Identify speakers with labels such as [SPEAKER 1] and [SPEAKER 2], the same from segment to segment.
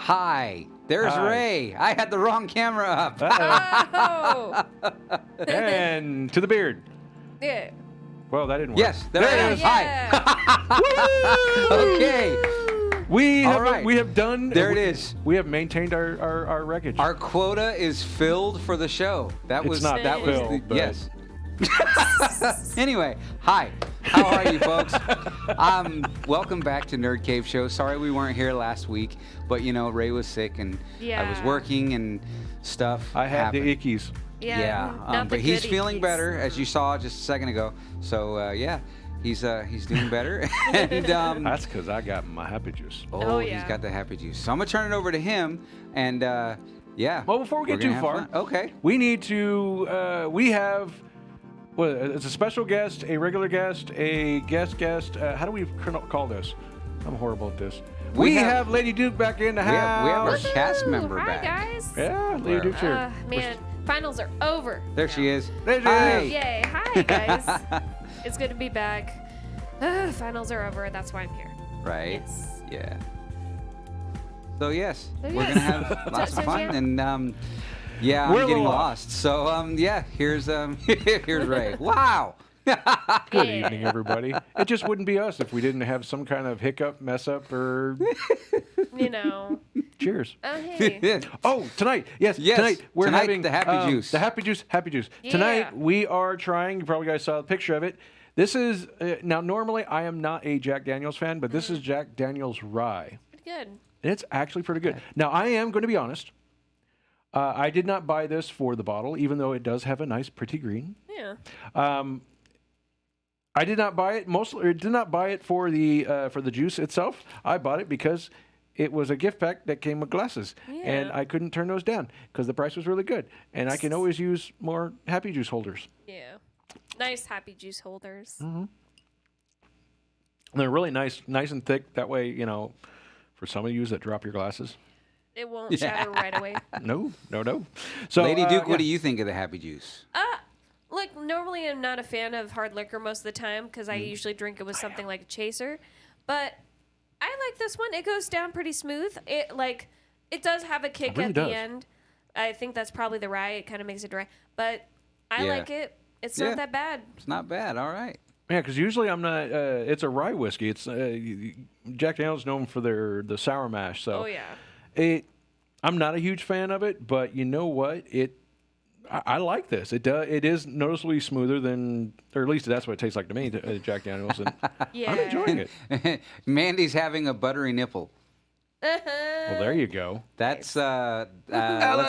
[SPEAKER 1] Hi. There's
[SPEAKER 2] Hi.
[SPEAKER 1] Ray. I had the wrong camera up.
[SPEAKER 3] Oh.
[SPEAKER 2] And to the beard.
[SPEAKER 3] Yeah.
[SPEAKER 2] Well, that didn't work.
[SPEAKER 1] Yes, there it is.
[SPEAKER 3] Yeah.
[SPEAKER 1] Hi. Okay.
[SPEAKER 2] We
[SPEAKER 1] All
[SPEAKER 2] have
[SPEAKER 1] right.
[SPEAKER 2] we have done.
[SPEAKER 1] There it is.
[SPEAKER 2] We have maintained our wreckage.
[SPEAKER 1] Our quota is filled for the show. That
[SPEAKER 2] It's
[SPEAKER 1] was
[SPEAKER 2] not
[SPEAKER 1] that was the,
[SPEAKER 2] filled, but-
[SPEAKER 1] yes. Anyway, hi. How are you, folks? Welcome back to Nerd Cave Show. Sorry we weren't here last week, but you know Ray was sick and I was
[SPEAKER 3] Yeah.
[SPEAKER 1] working and stuff.
[SPEAKER 2] I had
[SPEAKER 1] happened.
[SPEAKER 2] the ickies.
[SPEAKER 3] Yeah. not the
[SPEAKER 1] but he's
[SPEAKER 3] good
[SPEAKER 1] feeling
[SPEAKER 3] ickies.
[SPEAKER 1] better, as you saw just a second ago. So yeah, he's doing better. And
[SPEAKER 2] That's because I got my happy juice.
[SPEAKER 3] Oh,
[SPEAKER 1] he's
[SPEAKER 3] yeah.
[SPEAKER 1] got the happy juice. So I'm gonna turn it over to him, and yeah.
[SPEAKER 2] Well, before we
[SPEAKER 1] we're
[SPEAKER 2] get
[SPEAKER 1] gonna
[SPEAKER 2] too
[SPEAKER 1] have
[SPEAKER 2] far,
[SPEAKER 1] fun. Okay.
[SPEAKER 2] we need to. We have. Well, it's a special guest, a regular guest, a guest. How do we call this? I'm horrible at this. We have Lady Duke back in the
[SPEAKER 1] We have our
[SPEAKER 2] house.
[SPEAKER 1] cast member
[SPEAKER 3] Hi,
[SPEAKER 1] back.
[SPEAKER 3] guys.
[SPEAKER 2] Yeah, Lady
[SPEAKER 1] Where?
[SPEAKER 2] Duke's here.
[SPEAKER 3] Man, finals are over.
[SPEAKER 1] There she is.
[SPEAKER 2] There she
[SPEAKER 1] Hi.
[SPEAKER 2] is.
[SPEAKER 3] Yay. Hi, guys. It's good to be back. Finals are over. That's why I'm here.
[SPEAKER 1] Right.
[SPEAKER 3] Yes.
[SPEAKER 1] Yeah. So yes,
[SPEAKER 3] So
[SPEAKER 1] we're
[SPEAKER 3] yes.
[SPEAKER 1] gonna have lots of
[SPEAKER 3] So,
[SPEAKER 1] fun,
[SPEAKER 3] yeah.
[SPEAKER 1] and yeah,
[SPEAKER 2] We're a
[SPEAKER 1] I'm getting
[SPEAKER 2] little
[SPEAKER 1] lost. So yeah, here's here's Ray. Wow.
[SPEAKER 2] Good
[SPEAKER 3] Yeah.
[SPEAKER 2] evening, everybody. It just wouldn't be us if we didn't have some kind of hiccup, mess up, or
[SPEAKER 3] You know.
[SPEAKER 2] cheers.
[SPEAKER 3] Oh, hey.
[SPEAKER 2] Oh, tonight. Yes,
[SPEAKER 1] Yes,
[SPEAKER 2] tonight we're
[SPEAKER 1] tonight,
[SPEAKER 2] having
[SPEAKER 1] the happy juice.
[SPEAKER 2] The happy juice, happy juice.
[SPEAKER 3] Yeah.
[SPEAKER 2] Tonight we are trying, you probably guys saw the picture of it. This is, now normally I am not a Jack Daniels fan, but this is Jack Daniels Rye.
[SPEAKER 3] Pretty good.
[SPEAKER 2] And it's actually pretty good. Now I am going to be honest. I did not buy this for the bottle, even though it does have a nice pretty green.
[SPEAKER 3] Yeah.
[SPEAKER 2] I did not buy it did not buy it for the juice itself. I bought it because it was a gift pack that came with glasses, and
[SPEAKER 3] Yeah.
[SPEAKER 2] I couldn't turn those down because the price was really good, and I can always use more happy juice holders.
[SPEAKER 3] Yeah. Nice happy juice holders.
[SPEAKER 2] And they're really nice and thick. That way, you know, for some of you that drop your glasses,
[SPEAKER 3] It won't shatter right away.
[SPEAKER 2] no. So,
[SPEAKER 1] Lady Duke,
[SPEAKER 2] yeah.
[SPEAKER 1] what do you think of the happy juice?
[SPEAKER 3] Look, normally I'm not a fan of hard liquor most of the time because I usually drink it with something like a chaser. But I like this one. It goes down pretty smooth. It does have a kick
[SPEAKER 2] really
[SPEAKER 3] at
[SPEAKER 2] does.
[SPEAKER 3] the end. I think that's probably the rye. It kind of makes it dry. But I
[SPEAKER 1] Yeah.
[SPEAKER 3] like it. It's
[SPEAKER 1] Yeah.
[SPEAKER 3] not that bad.
[SPEAKER 1] It's not bad. All right.
[SPEAKER 2] Yeah, because usually I'm not. It's a rye whiskey. It's Jack Daniel's is known for the sour mash. So
[SPEAKER 3] Oh, yeah.
[SPEAKER 2] I'm not a huge fan of it, but you know what? I like this. It is noticeably smoother than, or at least that's what it tastes like to me, Jack Daniel's, and
[SPEAKER 3] Yeah.
[SPEAKER 2] I'm enjoying it.
[SPEAKER 1] Mandy's having a buttery nipple.
[SPEAKER 2] Well, there you go.
[SPEAKER 1] That's let's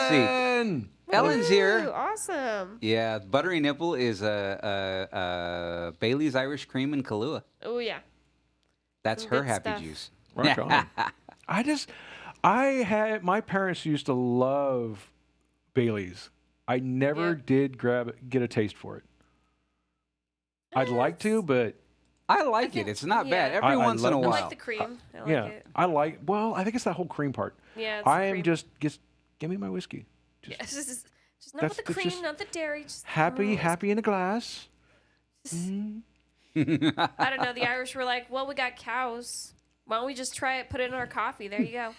[SPEAKER 1] see.
[SPEAKER 2] Ellen!
[SPEAKER 1] Ellen's
[SPEAKER 3] Ooh,
[SPEAKER 1] here.
[SPEAKER 3] awesome.
[SPEAKER 1] Yeah, buttery nipple is a Bailey's Irish Cream and Kahlua.
[SPEAKER 3] Oh, yeah.
[SPEAKER 1] That's
[SPEAKER 3] Some
[SPEAKER 1] her
[SPEAKER 3] good
[SPEAKER 1] happy
[SPEAKER 3] stuff.
[SPEAKER 1] juice.
[SPEAKER 2] Rock on. My parents used to love Bailey's. I never did get a taste for it. I'd like to, but
[SPEAKER 1] I like it. It's not bad.
[SPEAKER 3] Yeah.
[SPEAKER 1] Every
[SPEAKER 2] I
[SPEAKER 1] once in a
[SPEAKER 2] love
[SPEAKER 3] I
[SPEAKER 1] while.
[SPEAKER 3] like the cream. I like
[SPEAKER 2] yeah,
[SPEAKER 3] it.
[SPEAKER 2] well, I think it's that whole cream part.
[SPEAKER 3] Yeah, it's the
[SPEAKER 2] I am
[SPEAKER 3] cream.
[SPEAKER 2] just give me my whiskey.
[SPEAKER 3] Yeah, it's just not
[SPEAKER 2] That's-
[SPEAKER 3] with the
[SPEAKER 2] it's
[SPEAKER 3] cream,
[SPEAKER 2] just
[SPEAKER 3] not the dairy. Just
[SPEAKER 2] Happy in a glass.
[SPEAKER 3] I don't know. The Irish were like, well, we got cows. Why don't we just try it, put it in our coffee? There you go.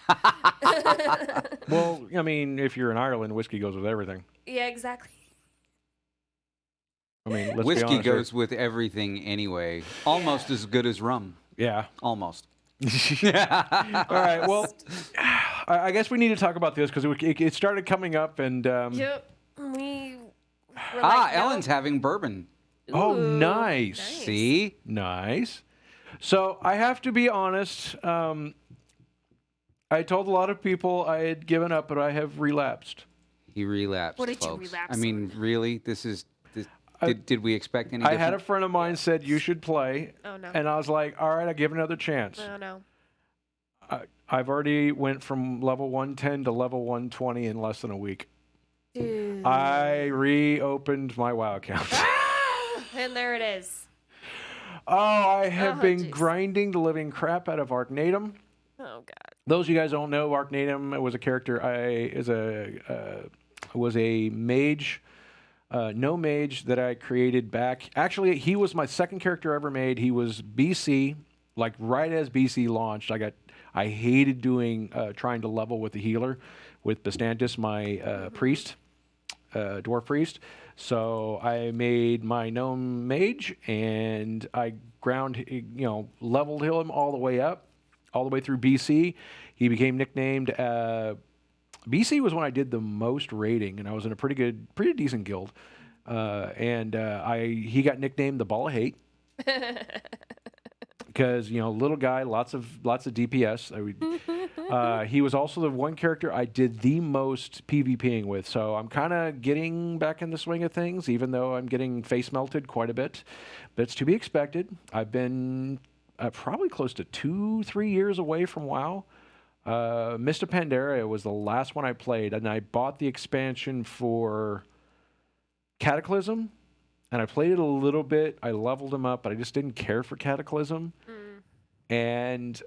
[SPEAKER 2] Well, I mean, if you're in Ireland, whiskey goes with everything.
[SPEAKER 3] Yeah, exactly.
[SPEAKER 2] I mean, let's be
[SPEAKER 1] Whiskey
[SPEAKER 2] honest here.
[SPEAKER 1] goes with everything anyway. Almost as good as rum.
[SPEAKER 2] Yeah.
[SPEAKER 1] Almost.
[SPEAKER 2] All right. Well, I guess we need to talk about this because it started coming up, and
[SPEAKER 3] Yep. We were like, no.
[SPEAKER 1] Ellen's having bourbon.
[SPEAKER 2] oh,
[SPEAKER 3] Ooh,
[SPEAKER 2] nice.
[SPEAKER 1] See?
[SPEAKER 2] Nice. So I have to be honest. I told a lot of people I had given up, but I have relapsed.
[SPEAKER 1] He relapsed,
[SPEAKER 3] What did you
[SPEAKER 1] folks.
[SPEAKER 3] relapse
[SPEAKER 1] I mean, really? Did we expect any
[SPEAKER 2] I
[SPEAKER 1] different?
[SPEAKER 2] had a friend of mine said you should play,
[SPEAKER 3] Oh, no.
[SPEAKER 2] and I was like, all right, I'll give it another chance.
[SPEAKER 3] Oh, no.
[SPEAKER 2] I've already went from level 110 to level 120 in less than a week.
[SPEAKER 3] Dude.
[SPEAKER 2] I reopened my WoW account.
[SPEAKER 3] And there it is.
[SPEAKER 2] Oh, I have
[SPEAKER 3] Oh,
[SPEAKER 2] been
[SPEAKER 3] jeez.
[SPEAKER 2] grinding the living crap out of Arknatum.
[SPEAKER 3] Oh, God.
[SPEAKER 2] Those of you guys don't know, Arknatum was a character. Was a mage, no mage that I created back. Actually, he was my second character I ever made. He was BC, like right as BC launched, I hated doing trying to level with the healer, with Bastantis, my priest, dwarf priest. So I made my gnome mage, and I leveled him all the way up, all the way through BC. He became nicknamed. BC was when I did the most raiding, and I was in a pretty decent guild. He got nicknamed the Ball of Hate. Because little guy, lots of DPS. He was also the one character I did the most PvPing with, so I'm kind of getting back in the swing of things, even though I'm getting face melted quite a bit. But it's to be expected. I've been probably close to 2-3 years away from WoW. Mist of Pandaria was the last one I played, and I bought the expansion for Cataclysm. And I played it a little bit. I leveled him up, but I just didn't care for Cataclysm. And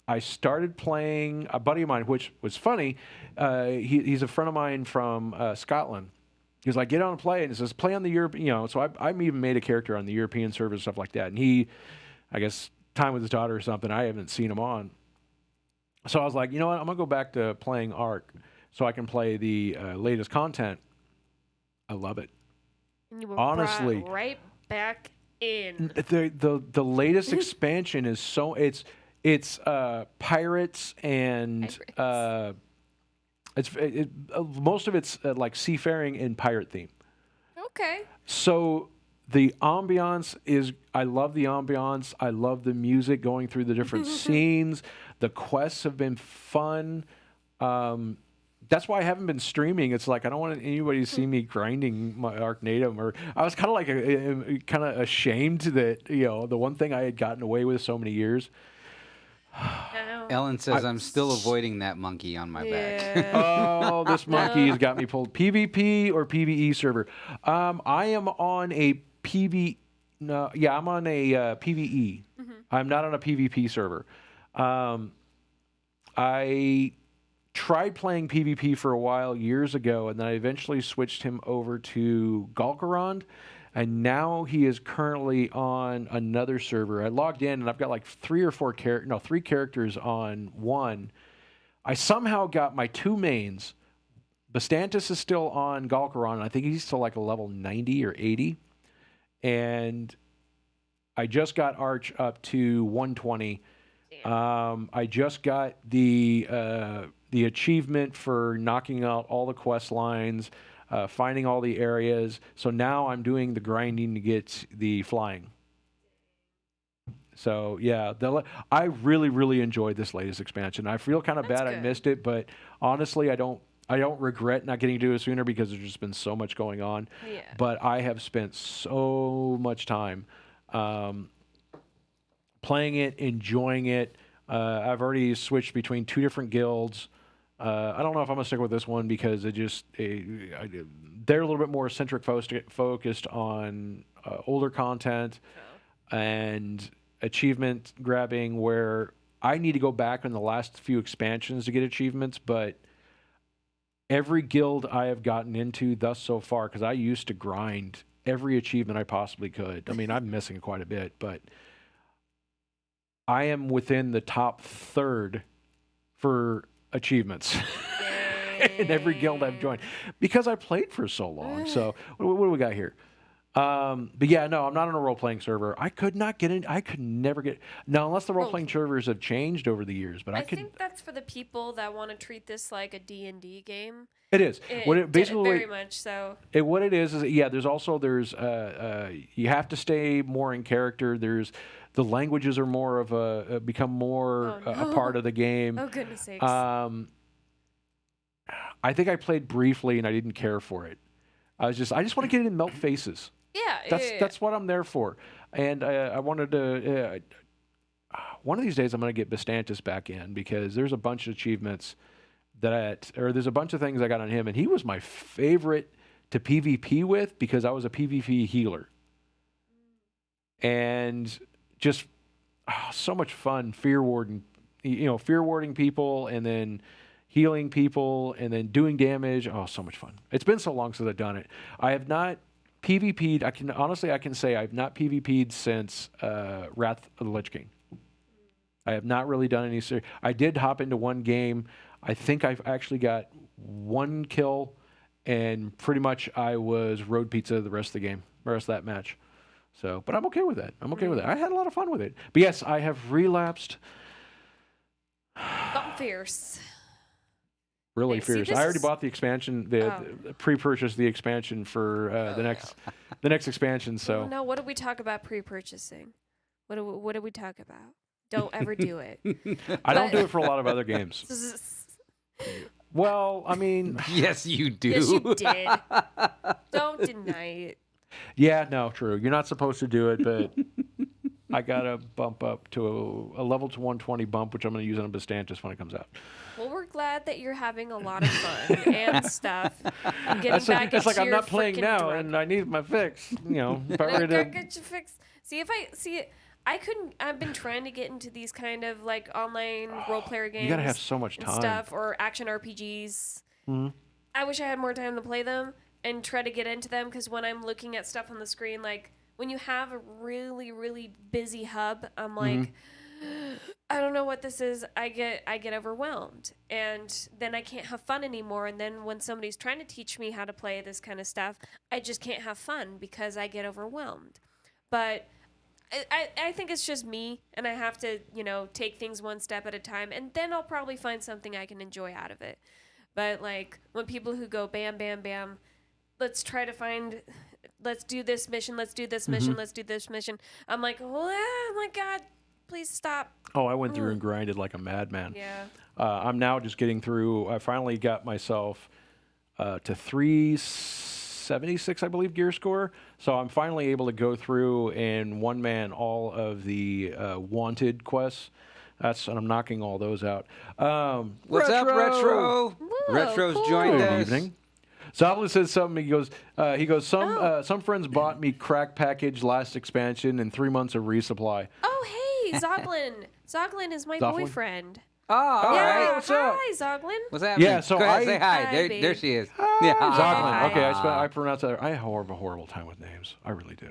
[SPEAKER 2] I started playing a buddy of mine, which was funny. He's a friend of mine from Scotland. He was like, get on and play. And he says, play on the European, so I even made a character on the European server and stuff like that. And he, I guess, time with his daughter or something, I haven't seen him on. So I was like, you know what, I'm going to go back to playing Ark so I can play the latest content. I love it.
[SPEAKER 3] You were
[SPEAKER 2] honestly
[SPEAKER 3] brought right back in.
[SPEAKER 2] The latest expansion is so it's pirates and most of it's like seafaring and pirate theme.
[SPEAKER 3] Okay.
[SPEAKER 2] So the ambiance is, I love the ambiance. I love the music going through the different scenes. The quests have been fun. That's why I haven't been streaming. It's like I don't want anybody to see me grinding my Arc Native. Or I was kind of like kind of ashamed that the one thing I had gotten away with so many years.
[SPEAKER 1] Ellen says I'm still avoiding that monkey on my back.
[SPEAKER 2] Oh, this monkey has got me pulled. PvP or PvE server? I am on a PvE. No, yeah, I'm on a PvE. I'm not on a PvP server. I tried playing PvP for a while years ago, and then I eventually switched him over to Galkarond, and now he is currently on another server. I logged in, and I've got like 3 characters on one. I somehow got my 2 mains. Bastantis is still on Galkarond. I think he's still like a level 90 or 80. And I just got Arch up to 120. I just got the achievement for knocking out all the quest lines, finding all the areas. So now I'm doing the grinding to get the flying. So yeah, I really, really enjoyed this latest expansion. I feel kind of bad I missed it, but honestly, I don't regret not getting to do it sooner because there's just been so much going on.
[SPEAKER 3] Yeah.
[SPEAKER 2] But I have spent so much time playing it, enjoying it. I've already switched between 2 different guilds. I don't know if I'm going to stick with this one because they're a little bit more centric focused on older content and achievement grabbing, where I need to go back in the last few expansions to get achievements, but every guild I have gotten into thus so far, because I used to grind every achievement I possibly could. I mean, I'm missing quite a bit, but I am within the top third for achievements in every guild I've joined because I played for so long. So what do we got here? But yeah, no, I'm not on a role-playing server. I could not get in. I could never get. Now, unless the role-playing servers have changed over the years, but I think
[SPEAKER 3] that's for the people that want to treat this like a D&D game.
[SPEAKER 2] It is. Basically,
[SPEAKER 3] very much so.
[SPEAKER 2] What it is yeah. There's you have to stay more in character. The languages are more of become more a part of the game.
[SPEAKER 3] Oh goodness sakes.
[SPEAKER 2] I think I played briefly and I didn't care for it. I just want to get in and melt faces.
[SPEAKER 3] Yeah,
[SPEAKER 2] that's what I'm there for. And I wanted to. One of these days, I'm going to get Bastantis back in because there's a bunch of achievements there's a bunch of things I got on him, and he was my favorite to PvP with because I was a PvP healer. And just so much fun, fear warding people, and then healing people, and then doing damage. Oh, so much fun. It's been so long since I've done it. I have not PvP'd. I can say I've not PvP'd since Wrath of the Lich King. I have not really done any serious. I did hop into one game. I think I've actually got one kill, and pretty much I was road pizza the rest of the game, the rest of that match. So, but I'm okay with that. I'm okay with it. I had a lot of fun with it. But yes, I have relapsed.
[SPEAKER 3] Something fierce.
[SPEAKER 2] Really
[SPEAKER 3] See,
[SPEAKER 2] fierce.
[SPEAKER 3] this
[SPEAKER 2] I already
[SPEAKER 3] is-
[SPEAKER 2] bought the expansion, the pre-purchased the expansion for the next expansion. So
[SPEAKER 3] No, what did we talk about pre-purchasing? What did we talk about? Don't ever do it.
[SPEAKER 2] I don't do it for a lot of other games. Well, I mean,
[SPEAKER 1] Yes, you do.
[SPEAKER 3] Yes, you did. Don't deny it.
[SPEAKER 2] yeah, no, true. You're not supposed to do it, but I gotta bump up to a level to 120 bump, which I'm gonna use on a Bastantis when it comes out.
[SPEAKER 3] Well, we're glad that you're having a lot of fun and stuff. Getting back
[SPEAKER 2] It's like
[SPEAKER 3] into
[SPEAKER 2] I'm
[SPEAKER 3] your
[SPEAKER 2] not playing
[SPEAKER 3] frickin'
[SPEAKER 2] now,
[SPEAKER 3] drug.
[SPEAKER 2] and I need my fix. You know, if I were
[SPEAKER 3] Go
[SPEAKER 2] to,
[SPEAKER 3] get your fix. I couldn't. I've been trying to get into these kind of like online role player games.
[SPEAKER 2] you gotta have so much
[SPEAKER 3] and
[SPEAKER 2] time.
[SPEAKER 3] stuff, or action RPGs.
[SPEAKER 2] Mhm.
[SPEAKER 3] I wish I had more time to play them and try to get into them, because when I'm looking at stuff on the screen, like when you have a really, really busy hub, I'm like, I don't know what this is. I get overwhelmed, and then I can't have fun anymore. And then when somebody's trying to teach me how to play this kind of stuff, I just can't have fun because I get overwhelmed. But I think it's just me, and I have to, take things one step at a time, and then I'll probably find something I can enjoy out of it. But like when people who go bam, bam, bam, let's do this mission, let's do this mission, let's do this mission. I'm like, oh my God, please stop.
[SPEAKER 2] Oh, I went through and grinded like a madman.
[SPEAKER 3] Yeah.
[SPEAKER 2] I'm now just getting through. I finally got myself to 376, I believe, gear score. So I'm finally able to go through and one man all of the wanted quests. And I'm knocking all those out.
[SPEAKER 1] What's up, Retro?
[SPEAKER 3] Whoa,
[SPEAKER 1] Retro's
[SPEAKER 3] cool.
[SPEAKER 1] joined
[SPEAKER 2] Good
[SPEAKER 1] us.
[SPEAKER 2] evening. Zoglin says something. He goes, some friends bought me crack package last expansion and 3 months of resupply.
[SPEAKER 3] Oh, hey, Zoglin. Zoglin is my
[SPEAKER 2] Zoglin?
[SPEAKER 3] boyfriend.
[SPEAKER 1] Oh, all
[SPEAKER 3] Yeah,
[SPEAKER 1] right.
[SPEAKER 2] what's up?
[SPEAKER 3] hi, Zoglin.
[SPEAKER 1] What's happening?
[SPEAKER 2] Yeah, so
[SPEAKER 1] Go ahead,
[SPEAKER 2] I-
[SPEAKER 1] say hi.
[SPEAKER 3] Hi,
[SPEAKER 1] There
[SPEAKER 3] babe.
[SPEAKER 1] she is. Yeah.
[SPEAKER 2] Zoglin. Okay,
[SPEAKER 1] Ah.
[SPEAKER 2] I pronounce that. I have a horrible time with names. I really do.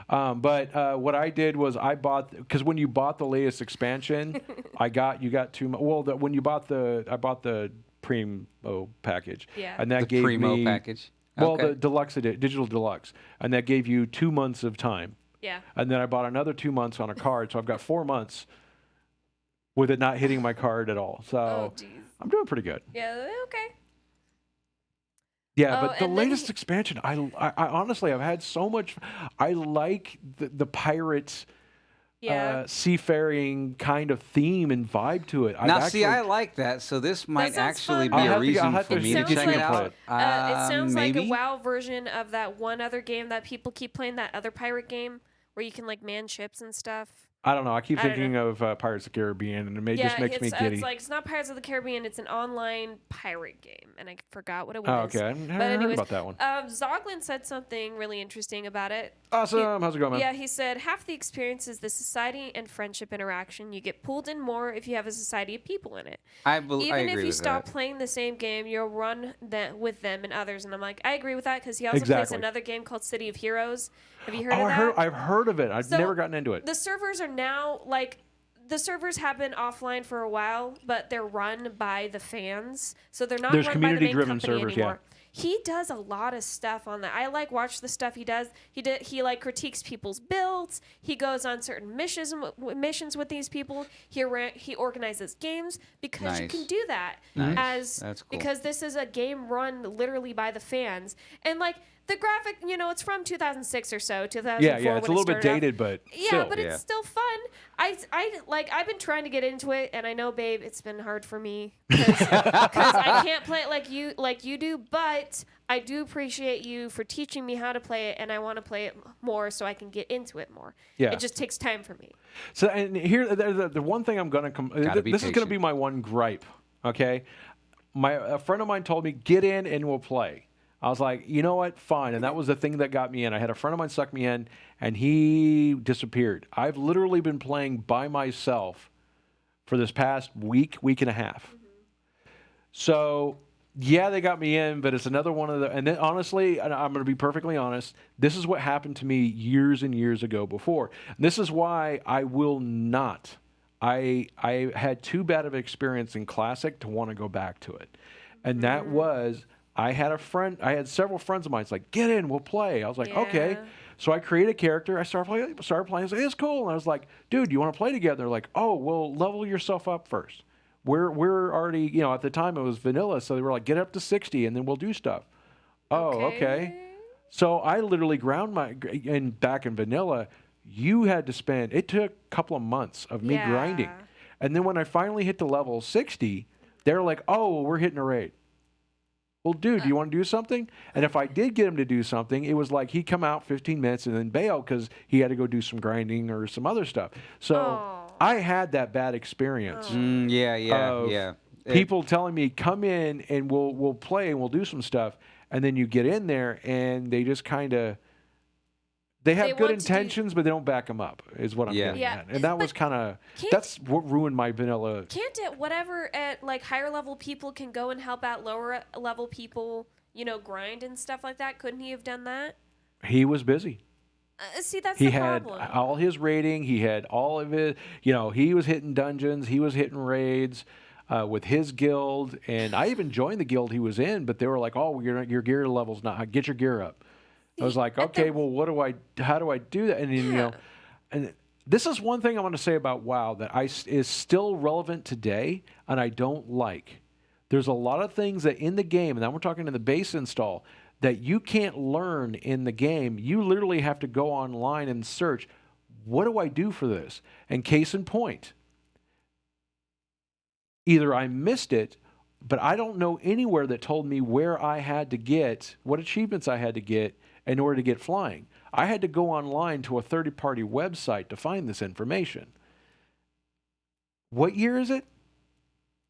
[SPEAKER 2] But what I did was I bought, because when you bought the latest expansion, you got two. When you bought I bought the Primo package.
[SPEAKER 3] Yeah.
[SPEAKER 2] And that
[SPEAKER 1] The
[SPEAKER 2] gave
[SPEAKER 1] Primo
[SPEAKER 2] me
[SPEAKER 1] package.
[SPEAKER 2] Well,
[SPEAKER 1] Okay.
[SPEAKER 2] the deluxe digital deluxe, and that gave you 2 months of time.
[SPEAKER 3] Yeah.
[SPEAKER 2] And then I bought another 2 months on a card, so I've got 4 months with it not hitting my card at all. So
[SPEAKER 3] Oh, jeez.
[SPEAKER 2] I'm doing pretty good.
[SPEAKER 3] Yeah, okay.
[SPEAKER 2] Yeah,
[SPEAKER 3] Oh,
[SPEAKER 2] but the
[SPEAKER 3] and then
[SPEAKER 2] latest expansion, I honestly, I've had so much. I like the pirate,
[SPEAKER 3] Yeah.
[SPEAKER 2] seafaring kind of theme and vibe to it.
[SPEAKER 1] Now, see, I like that, so this might
[SPEAKER 3] sounds
[SPEAKER 1] actually
[SPEAKER 3] fun.
[SPEAKER 1] be
[SPEAKER 2] I'll
[SPEAKER 1] a reason
[SPEAKER 2] have
[SPEAKER 1] for
[SPEAKER 2] to
[SPEAKER 1] me
[SPEAKER 3] It
[SPEAKER 1] to
[SPEAKER 3] sounds
[SPEAKER 1] check
[SPEAKER 3] like-
[SPEAKER 1] it out.
[SPEAKER 3] It sounds
[SPEAKER 1] Maybe?
[SPEAKER 3] like a WoW version of that one other game that people keep playing, that other pirate game where you can like man ships and stuff.
[SPEAKER 2] I don't know. I keep
[SPEAKER 3] I don't
[SPEAKER 2] thinking of Pirates of the Caribbean, and just makes me giddy.
[SPEAKER 3] it's not Pirates of the Caribbean. It's an online pirate game, and I forgot what it was.
[SPEAKER 2] Oh, okay. I haven't heard
[SPEAKER 3] anyways,
[SPEAKER 2] about that one.
[SPEAKER 3] Zoglin said something really interesting about it.
[SPEAKER 2] Awesome. How's it going, man?
[SPEAKER 3] Yeah, he said half the experience is the society and friendship interaction. You get pulled in more if you have a society of people in it.
[SPEAKER 1] I
[SPEAKER 3] Even
[SPEAKER 1] agree
[SPEAKER 3] if you
[SPEAKER 1] with
[SPEAKER 3] stop
[SPEAKER 1] that.
[SPEAKER 3] playing the same game, you'll run with them and others. And I'm like, I agree with that, because he also plays
[SPEAKER 2] Exactly.
[SPEAKER 3] another game called City of Heroes. Have you heard
[SPEAKER 2] Oh,
[SPEAKER 3] of that?
[SPEAKER 2] I've heard of it. I've
[SPEAKER 3] So,
[SPEAKER 2] never gotten into it.
[SPEAKER 3] The servers are now the servers have been offline for a while, but they're run by the fans, so they're not
[SPEAKER 2] There's
[SPEAKER 3] run by the main
[SPEAKER 2] community-driven
[SPEAKER 3] company
[SPEAKER 2] servers,
[SPEAKER 3] anymore. He does a lot of stuff on that. I watch the stuff he does. He critiques people's builds. He goes on certain missions with these people. He organizes games, because you
[SPEAKER 1] Nice.
[SPEAKER 3] can do that
[SPEAKER 1] Nice. That's cool.
[SPEAKER 3] because this is a game run literally by the fans. And the graphic, it's from 2006 or so, 2004.
[SPEAKER 2] Yeah. It's a
[SPEAKER 3] when it
[SPEAKER 2] little bit
[SPEAKER 3] started off.
[SPEAKER 2] dated, but
[SPEAKER 3] Yeah,
[SPEAKER 2] still.
[SPEAKER 3] but it's still fun. I've been trying to get into it, and I know, babe, it's been hard for me because I can't play it like you do. But I do appreciate you for teaching me how to play it, and I want to play it more so I can get into it more.
[SPEAKER 2] Yeah.
[SPEAKER 3] It just takes time for me.
[SPEAKER 2] So, and here, the one thing I'm going to
[SPEAKER 1] be
[SPEAKER 2] this is going to
[SPEAKER 1] patient.
[SPEAKER 2] be my one gripe, okay? A friend of mine told me, get in and we'll play. I was like, you know what? Fine. And that was the thing that got me in. I had a friend of mine suck me in, and he disappeared. I've literally been playing by myself for this past week and a half.
[SPEAKER 3] Mm-hmm.
[SPEAKER 2] So, yeah, they got me in, but it's another one of the... And then, honestly, and I'm going to be perfectly honest, this is what happened to me years and years ago before. And this is why I will not I had too bad of an experience in Classic to want to go back to it. And that was, I had several friends of mine. It's like, get in, we'll play. I was like, okay. So I created a character. I started playing. I was like, it's cool. And I was like, dude, you want to play together? They're like, oh, well, level yourself up first. We're already, at the time it was vanilla, so they were like, get up to 60 and then we'll do stuff. Oh, okay. So I literally and back in vanilla, you had to spend, it took a couple of months of me grinding. And then when I finally hit the level 60, they're like, oh, we're hitting a raid. Well, dude, do you want to do something? And if I did get him to do something, it was like he'd come out 15 minutes and then bail because he had to go do some grinding or some other stuff. So I had that bad experience. People telling me, come in and we'll play and we'll do some stuff. And then you get in there and they just kind of, they have good intentions, but they don't back them up, is what I'm getting at. And that was kind of, that's what ruined my vanilla.
[SPEAKER 3] Can't it, whatever, at like higher level people can go and help out lower level people, grind and stuff like that? Couldn't he have done that?
[SPEAKER 2] He was busy.
[SPEAKER 3] See, that's
[SPEAKER 2] the
[SPEAKER 3] problem.
[SPEAKER 2] He had all his raiding. He had all of it. He was hitting dungeons. He was hitting raids with his guild. And I even joined the guild he was in, but they were like, oh, your gear level's not, get your gear up. I was like, okay, well, how do I do that? And then, and this is one thing I want to say about WoW that is still relevant today, and I don't like. There's a lot of things that in the game, and now we're talking in the base install, that you can't learn in the game. You literally have to go online and search, what do I do for this? And case in point, either I missed it, but I don't know anywhere that told me where I had to get, what achievements I had to get in order to get flying. I had to go online to a third-party website to find this information. What year is it?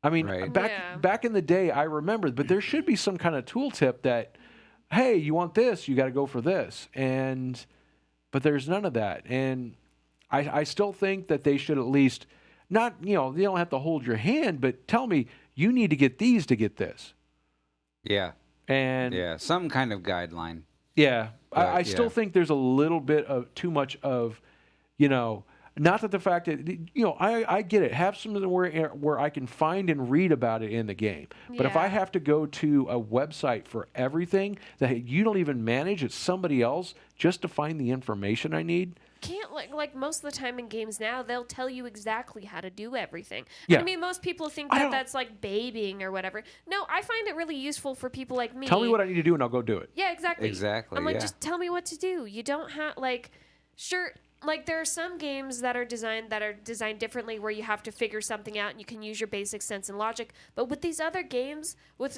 [SPEAKER 2] I mean, back in the day, I remember, but there should be some kind of tooltip that, hey, you want this, you got to go for this. But there's none of that. And I still think that they should at least, not, they don't have to hold your hand, but tell me, you need to get these to get this.
[SPEAKER 1] Yeah.
[SPEAKER 2] And
[SPEAKER 1] some kind of guideline.
[SPEAKER 2] Yeah, I still think there's a little bit of too much of, not that the fact that, I get it. Have something where I can find and read about it in the game. But if I have to go to a website for everything that you don't even manage, it's somebody else, just to find the information I need.
[SPEAKER 3] Can't, like most of the time in games now, they'll tell you exactly how to do everything.
[SPEAKER 2] Yeah.
[SPEAKER 3] I mean, most people think that that's like babying or whatever. No, I find it really useful for people like me.
[SPEAKER 2] Tell me what I need to do and I'll go do it.
[SPEAKER 3] Yeah, exactly. I'm like,
[SPEAKER 1] yeah.
[SPEAKER 3] just tell me what to do. You don't have, sure, there are some games that are designed differently where you have to figure something out and you can use your basic sense and logic. But with these other games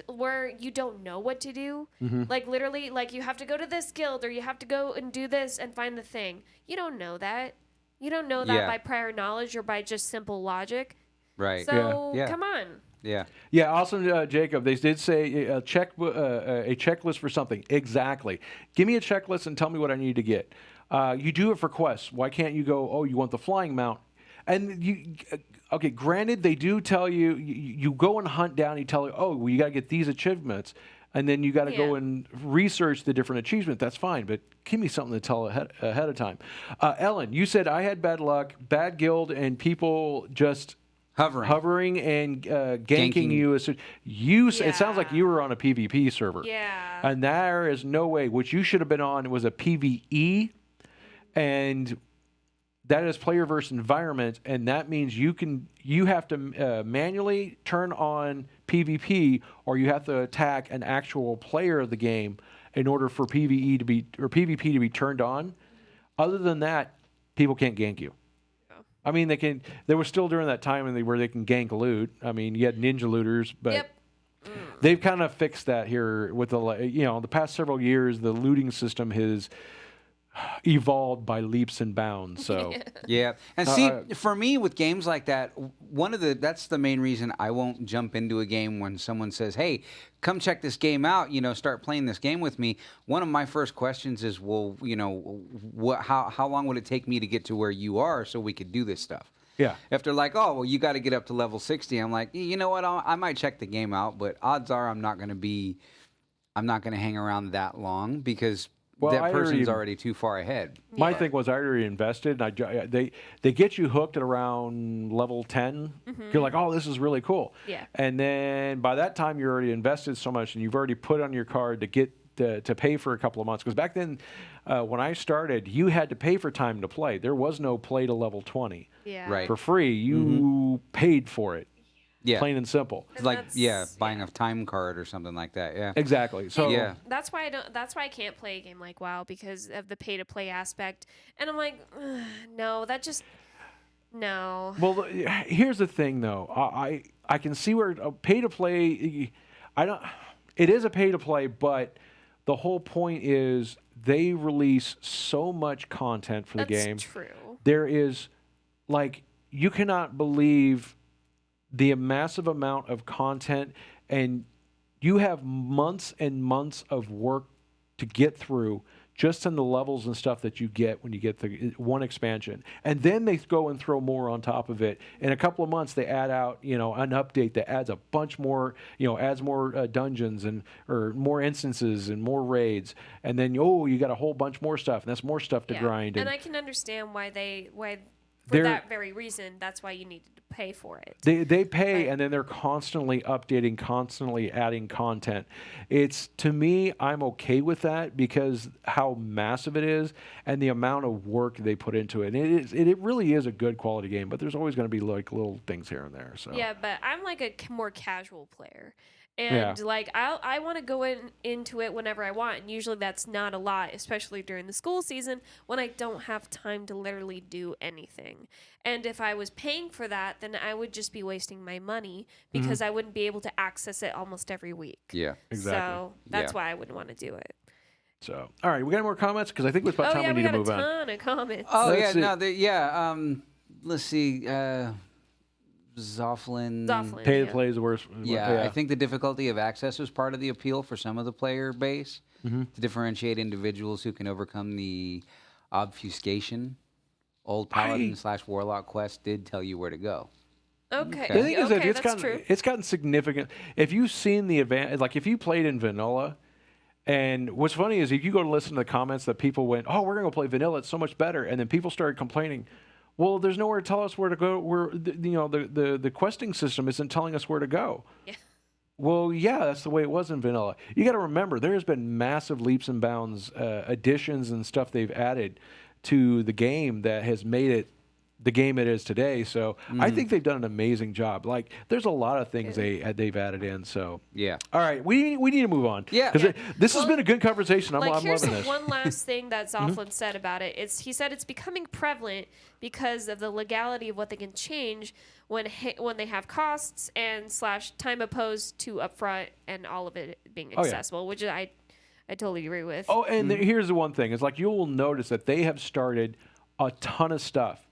[SPEAKER 3] where you don't know what to do, literally, you have to go to this guild or you have to go and do this and find the thing. You don't know that. You don't know that by prior knowledge or by just simple logic.
[SPEAKER 1] Right.
[SPEAKER 3] So come on.
[SPEAKER 1] Yeah.
[SPEAKER 2] Yeah. Also, Jacob, they did say a checklist for something. Exactly. Give me a checklist and tell me what I need to get. You do it for quests. Why can't you go, oh, you want the flying mount? And okay, granted, they do tell you, you go and hunt down, you tell you, oh, well, you got to get these achievements. And then you got to go and research the different achievements. That's fine, but give me something to tell ahead of time. Ellen, you said I had bad luck, bad guild, and people just hovering and ganking you. It sounds like you were on a PvP server.
[SPEAKER 3] Yeah.
[SPEAKER 2] And there is no way. What you should have been on was a PvE, and that is player versus environment, and that means you have to manually turn on PvP, or you have to attack an actual player of the game in order for PvP to be turned on. Other than that, people can't gank you. I mean, they can. There was still during that time where they can gank loot. I mean, you had ninja looters, but they've kind of fixed that here with the past several years. The looting system has evolved by leaps and bounds. So
[SPEAKER 1] yeah, and see, for me with games like that, that's the main reason I won't jump into a game when someone says, "Hey, come check this game out. Start playing this game with me." One of my first questions is, "Well, how long would it take me to get to where you are so we could do this stuff?"
[SPEAKER 2] Yeah.
[SPEAKER 1] If they're like, "Oh, well, you got to get up to level 60," I'm like, you know what? I might check the game out, but odds are I'm not going to hang around that long because
[SPEAKER 2] Well,
[SPEAKER 1] that person's already too far ahead.
[SPEAKER 2] My thing was I already invested. They get you hooked at around level 10. You're like, oh, this is really cool.
[SPEAKER 3] Yeah.
[SPEAKER 2] And then by that time, you're already invested so much, and you've already put on your card to get to pay for a couple of months. Because back then, when I started, you had to pay for time to play. There was no play to level 20
[SPEAKER 1] Right.
[SPEAKER 2] for free. You paid for it.
[SPEAKER 1] Yeah.
[SPEAKER 2] Plain and simple.
[SPEAKER 3] And
[SPEAKER 1] Like buying a time card or something like that. Yeah.
[SPEAKER 2] Exactly. So
[SPEAKER 1] Yeah.
[SPEAKER 3] That's why I can't play a game like WoW, because of the pay to play aspect. And I'm like, no, that just no.
[SPEAKER 2] Well, here's the thing, though. I can see where pay to play. It is a pay to play, but the whole point is they release so much content for the game.
[SPEAKER 3] That's true.
[SPEAKER 2] There is, like, you cannot believe the massive amount of content, and you have months and months of work to get through just in the levels and stuff that you get when you get the one expansion. And then they go and throw more on top of it. In a couple of months, they add out, an update that adds a bunch more, adds more dungeons or more instances and more raids. And then, you got a whole bunch more stuff, and that's more stuff to grind.
[SPEAKER 3] And I can understand why for that very reason, that's why you needed to pay for it.
[SPEAKER 2] They pay, and then they're constantly updating, constantly adding content. To me, I'm okay with that because how massive it is and the amount of work they put into it. And it really is a good quality game, but there's always going to be like little things here and there. So
[SPEAKER 3] yeah, but I'm like a more casual player. And like I want to go into it whenever I want, and usually that's not a lot, especially during the school season when I don't have time to literally do anything. And if I was paying for that, then I would just be wasting my money because I wouldn't be able to access it almost every week.
[SPEAKER 1] Yeah,
[SPEAKER 3] exactly. So that's why I wouldn't want to do it.
[SPEAKER 2] So, all right, we got more comments because I think it's about time we need to move on.
[SPEAKER 3] Oh, yeah, we got a ton of comments.
[SPEAKER 1] Oh, let's see. Zofflin.
[SPEAKER 2] Pay to play is the worst.
[SPEAKER 1] Yeah, I think the difficulty of access was part of the appeal for some of the player base to differentiate individuals who can overcome the obfuscation. Old Paladin / Warlock quest did tell you where to go.
[SPEAKER 3] Okay.
[SPEAKER 2] The thing is that
[SPEAKER 3] true.
[SPEAKER 2] It's gotten significant. If you've seen the event, like if you played in vanilla, and what's funny is if you go to listen to the comments that people went, "Oh, we're gonna go play vanilla. It's so much better," and then people started complaining. Well, there's nowhere to tell us where to go. The questing system isn't telling us where to go.
[SPEAKER 3] Yeah.
[SPEAKER 2] Well, yeah, that's the way it was in vanilla. You got to remember, there has been massive leaps and bounds, additions and stuff they've added to the game that has made it the game it is today. So I think they've done an amazing job. Like, there's a lot of things they've added in. So
[SPEAKER 1] yeah.
[SPEAKER 2] All right, we need to move on.
[SPEAKER 1] Yeah.
[SPEAKER 2] Because this has been a good conversation. I'm
[SPEAKER 3] here's
[SPEAKER 2] loving this.
[SPEAKER 3] One last thing that Zofflin said about it. He said it's becoming prevalent because of the legality of what they can change when they have costs and / time opposed to upfront and all of it being accessible, which I totally agree with.
[SPEAKER 2] Oh, and here's the one thing. It's like you will notice that they have started a ton of stuff.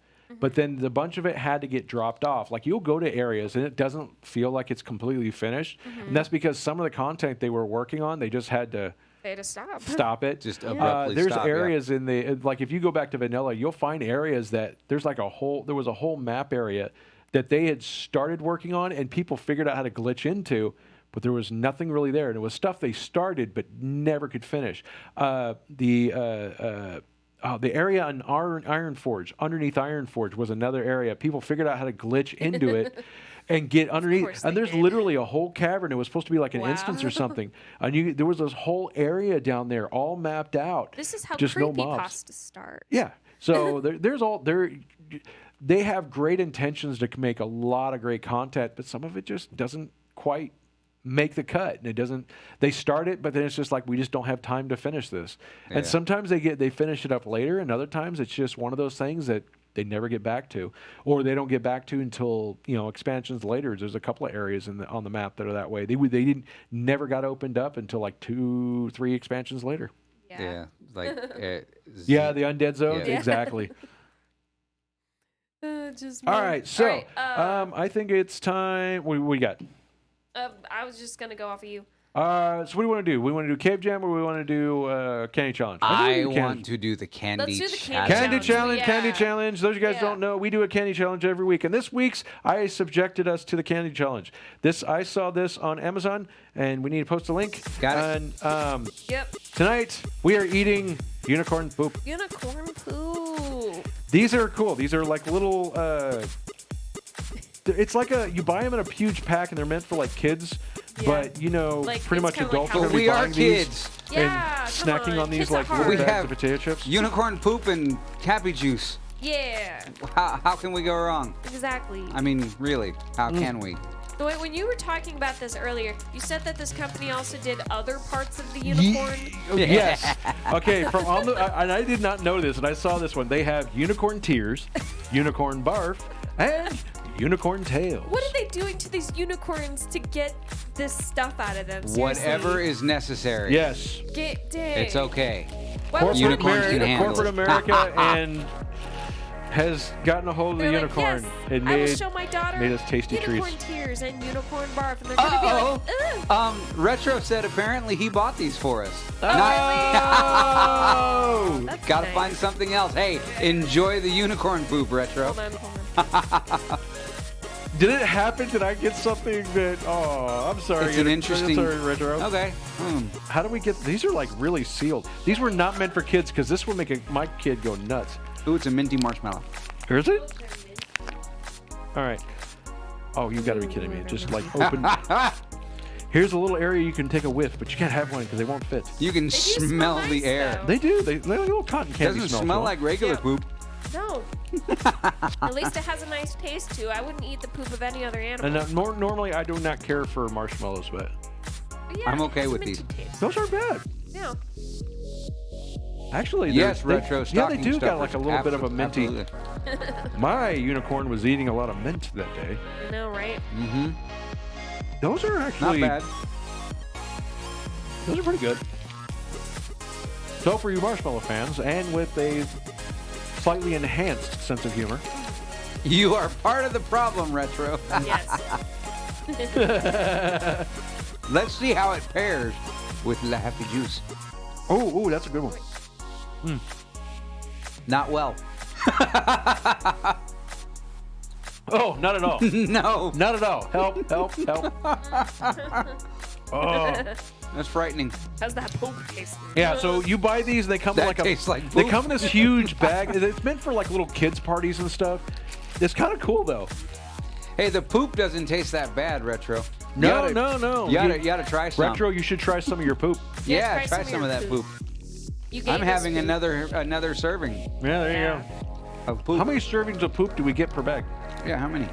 [SPEAKER 2] But then the bunch of it had to get dropped off. Like, you'll go to areas and it doesn't feel like it's completely finished. And that's because some of the content they were working on, they just had to stop it.
[SPEAKER 1] Just abruptly
[SPEAKER 2] there's
[SPEAKER 1] stop,
[SPEAKER 2] areas in the, like if you go back to vanilla, you'll find areas that there was a whole map area that they had started working on and people figured out how to glitch into, but there was nothing really there. And it was stuff they started but never could finish. The area on Iron Forge, underneath Iron Forge, was another area. People figured out how to glitch into it and get underneath. And there's literally a whole cavern. It was supposed to be like an instance or something. And there was this whole area down there all mapped out.
[SPEAKER 3] This is how
[SPEAKER 2] just
[SPEAKER 3] creepypasta start.
[SPEAKER 2] Yeah. So they have great intentions to make a lot of great content, but some of it just doesn't quite make the cut, and they start it, but then it's just like, we just don't have time to finish this. Yeah. And sometimes they finish it up later, and other times it's just one of those things that they never get back to, or they don't get back to until expansions later. There's a couple of areas on the map that are that way. They never got opened up until like 2-3 expansions later.
[SPEAKER 1] Yeah, like
[SPEAKER 2] the undead zones, exactly. All right, so
[SPEAKER 3] all right,
[SPEAKER 2] I think it's time. What we got?
[SPEAKER 3] I was just gonna go off of you.
[SPEAKER 2] So what do we want to do? We want to do Cave Jam or we want to do Candy Challenge?
[SPEAKER 1] I want to do the candy
[SPEAKER 3] Let's do the
[SPEAKER 1] challenge.
[SPEAKER 3] candy
[SPEAKER 2] Candy
[SPEAKER 3] Yeah.
[SPEAKER 2] challenge. Those of you guys don't know, we do a candy challenge every week. And this week's, I subjected us to the candy challenge. I saw this on Amazon, and we need to post a link.
[SPEAKER 1] Got it.
[SPEAKER 2] And
[SPEAKER 3] Yep.
[SPEAKER 2] tonight, we are eating unicorn poop.
[SPEAKER 3] Unicorn poo.
[SPEAKER 2] These are cool. These are like little, it's like you buy them in a huge pack, and they're meant for like kids.
[SPEAKER 3] Yeah.
[SPEAKER 2] But, you know,
[SPEAKER 3] Like,
[SPEAKER 2] pretty
[SPEAKER 3] it's
[SPEAKER 2] much
[SPEAKER 3] kinda
[SPEAKER 2] adults
[SPEAKER 3] like
[SPEAKER 2] are
[SPEAKER 3] how
[SPEAKER 2] going to be
[SPEAKER 1] we are
[SPEAKER 2] buying these
[SPEAKER 1] kids.
[SPEAKER 3] Yeah,
[SPEAKER 2] and
[SPEAKER 3] come
[SPEAKER 2] snacking on these
[SPEAKER 3] kids
[SPEAKER 2] like
[SPEAKER 3] are
[SPEAKER 2] little
[SPEAKER 3] hard.
[SPEAKER 1] We
[SPEAKER 2] bags
[SPEAKER 1] have
[SPEAKER 2] of potato chips.
[SPEAKER 1] Unicorn poop and happy juice.
[SPEAKER 3] Yeah,
[SPEAKER 1] How can we go wrong?
[SPEAKER 3] exactly.
[SPEAKER 1] I mean, really, how can we?
[SPEAKER 3] Wait, when you were talking about this earlier, you said that this company also did other parts of the unicorn.
[SPEAKER 2] Yes. Okay. From on the, and I did not know this, and I saw this one. They have unicorn tears, unicorn barf, and unicorn tails.
[SPEAKER 3] What are they doing to these unicorns to get this stuff out of them? Seriously.
[SPEAKER 1] Whatever is necessary.
[SPEAKER 2] Yes.
[SPEAKER 3] Dang.
[SPEAKER 1] It's okay.
[SPEAKER 3] Why would
[SPEAKER 2] Corporate
[SPEAKER 1] Unicorns
[SPEAKER 3] somebody-
[SPEAKER 1] can handle
[SPEAKER 2] Corporate
[SPEAKER 1] it.
[SPEAKER 2] America and has gotten a hold of the
[SPEAKER 3] They're
[SPEAKER 2] unicorn.
[SPEAKER 3] Like, yes,
[SPEAKER 2] It
[SPEAKER 3] I will show my daughter
[SPEAKER 2] made us tasty
[SPEAKER 3] unicorn
[SPEAKER 2] treats.
[SPEAKER 3] tears and unicorn barf, and they're gonna be like, ugh.
[SPEAKER 1] Retro said apparently he bought these for us.
[SPEAKER 2] Oh!
[SPEAKER 3] That's
[SPEAKER 1] Gotta
[SPEAKER 3] nice.
[SPEAKER 1] find something else. Hey, enjoy the unicorn poop, Retro.
[SPEAKER 3] Hold on.
[SPEAKER 2] Did it happen? Did I get something that? Oh, I'm sorry.
[SPEAKER 1] It's an interesting.
[SPEAKER 2] Sorry, Retro.
[SPEAKER 1] Okay.
[SPEAKER 2] How do we get? These are like really sealed. These were not meant for kids because this would make my kid go nuts.
[SPEAKER 1] Ooh, it's a minty marshmallow.
[SPEAKER 2] Is it? All right. Oh, you got to be kidding me! Just like open. Here's a little area you can take a whiff, but you can't have one because they won't fit.
[SPEAKER 1] You can
[SPEAKER 3] do
[SPEAKER 1] smell
[SPEAKER 3] smell
[SPEAKER 1] the
[SPEAKER 3] nice,
[SPEAKER 1] air.
[SPEAKER 3] though.
[SPEAKER 2] They do. They like little cotton candy.
[SPEAKER 1] Doesn't
[SPEAKER 2] smell
[SPEAKER 1] smell
[SPEAKER 2] to 'em.
[SPEAKER 1] like regular
[SPEAKER 3] Yeah.
[SPEAKER 1] poop.
[SPEAKER 3] No. At least it has a nice taste too. I wouldn't eat the poop of any other animal.
[SPEAKER 2] And normally I do not care for marshmallows, but
[SPEAKER 3] But yeah,
[SPEAKER 1] I'm
[SPEAKER 3] it
[SPEAKER 1] okay
[SPEAKER 3] has a
[SPEAKER 1] with
[SPEAKER 3] minty
[SPEAKER 1] these.
[SPEAKER 3] taste.
[SPEAKER 2] those aren't bad.
[SPEAKER 3] Yeah.
[SPEAKER 2] Actually,
[SPEAKER 1] Yes,
[SPEAKER 2] they,
[SPEAKER 1] retro
[SPEAKER 2] Yeah,
[SPEAKER 1] stocking
[SPEAKER 2] they do got like a
[SPEAKER 1] stuffers.
[SPEAKER 2] little bit of a minty.
[SPEAKER 1] Absolutely.
[SPEAKER 2] My unicorn was eating a lot of mint that day.
[SPEAKER 3] I know, right?
[SPEAKER 1] Mm-hmm.
[SPEAKER 2] Those are
[SPEAKER 1] Not
[SPEAKER 2] actually
[SPEAKER 1] bad.
[SPEAKER 2] Those are pretty good. So for you marshmallow fans, and with a slightly enhanced sense of humor,
[SPEAKER 1] You are part of the problem, Retro.
[SPEAKER 3] Yes.
[SPEAKER 1] Let's see how it pairs with La Happy Juice.
[SPEAKER 2] oh, that's a good one.
[SPEAKER 1] Not well.
[SPEAKER 2] Oh, not at all.
[SPEAKER 1] No.
[SPEAKER 2] Not at all. Help, help, help. Oh.
[SPEAKER 1] That's frightening.
[SPEAKER 3] How's that poop taste?
[SPEAKER 2] Yeah, so you buy these, and they come in
[SPEAKER 1] That
[SPEAKER 2] like
[SPEAKER 1] tastes like
[SPEAKER 2] they
[SPEAKER 1] poop.
[SPEAKER 2] come in this huge bag. It's meant for like little kids parties and stuff. It's kind of cool though.
[SPEAKER 1] Hey, the poop doesn't taste that bad, Retro.
[SPEAKER 2] No.
[SPEAKER 1] You gotta try some.
[SPEAKER 2] Retro, you should try some of your poop.
[SPEAKER 1] Yeah,
[SPEAKER 3] Yeah,
[SPEAKER 1] try some of that poop.
[SPEAKER 3] You gave
[SPEAKER 1] I'm
[SPEAKER 3] us
[SPEAKER 1] having
[SPEAKER 3] food.
[SPEAKER 1] another serving
[SPEAKER 2] Yeah, there you
[SPEAKER 3] Yeah.
[SPEAKER 2] go.
[SPEAKER 1] of poop.
[SPEAKER 2] How many servings of poop do we get per bag?
[SPEAKER 1] Yeah, how many?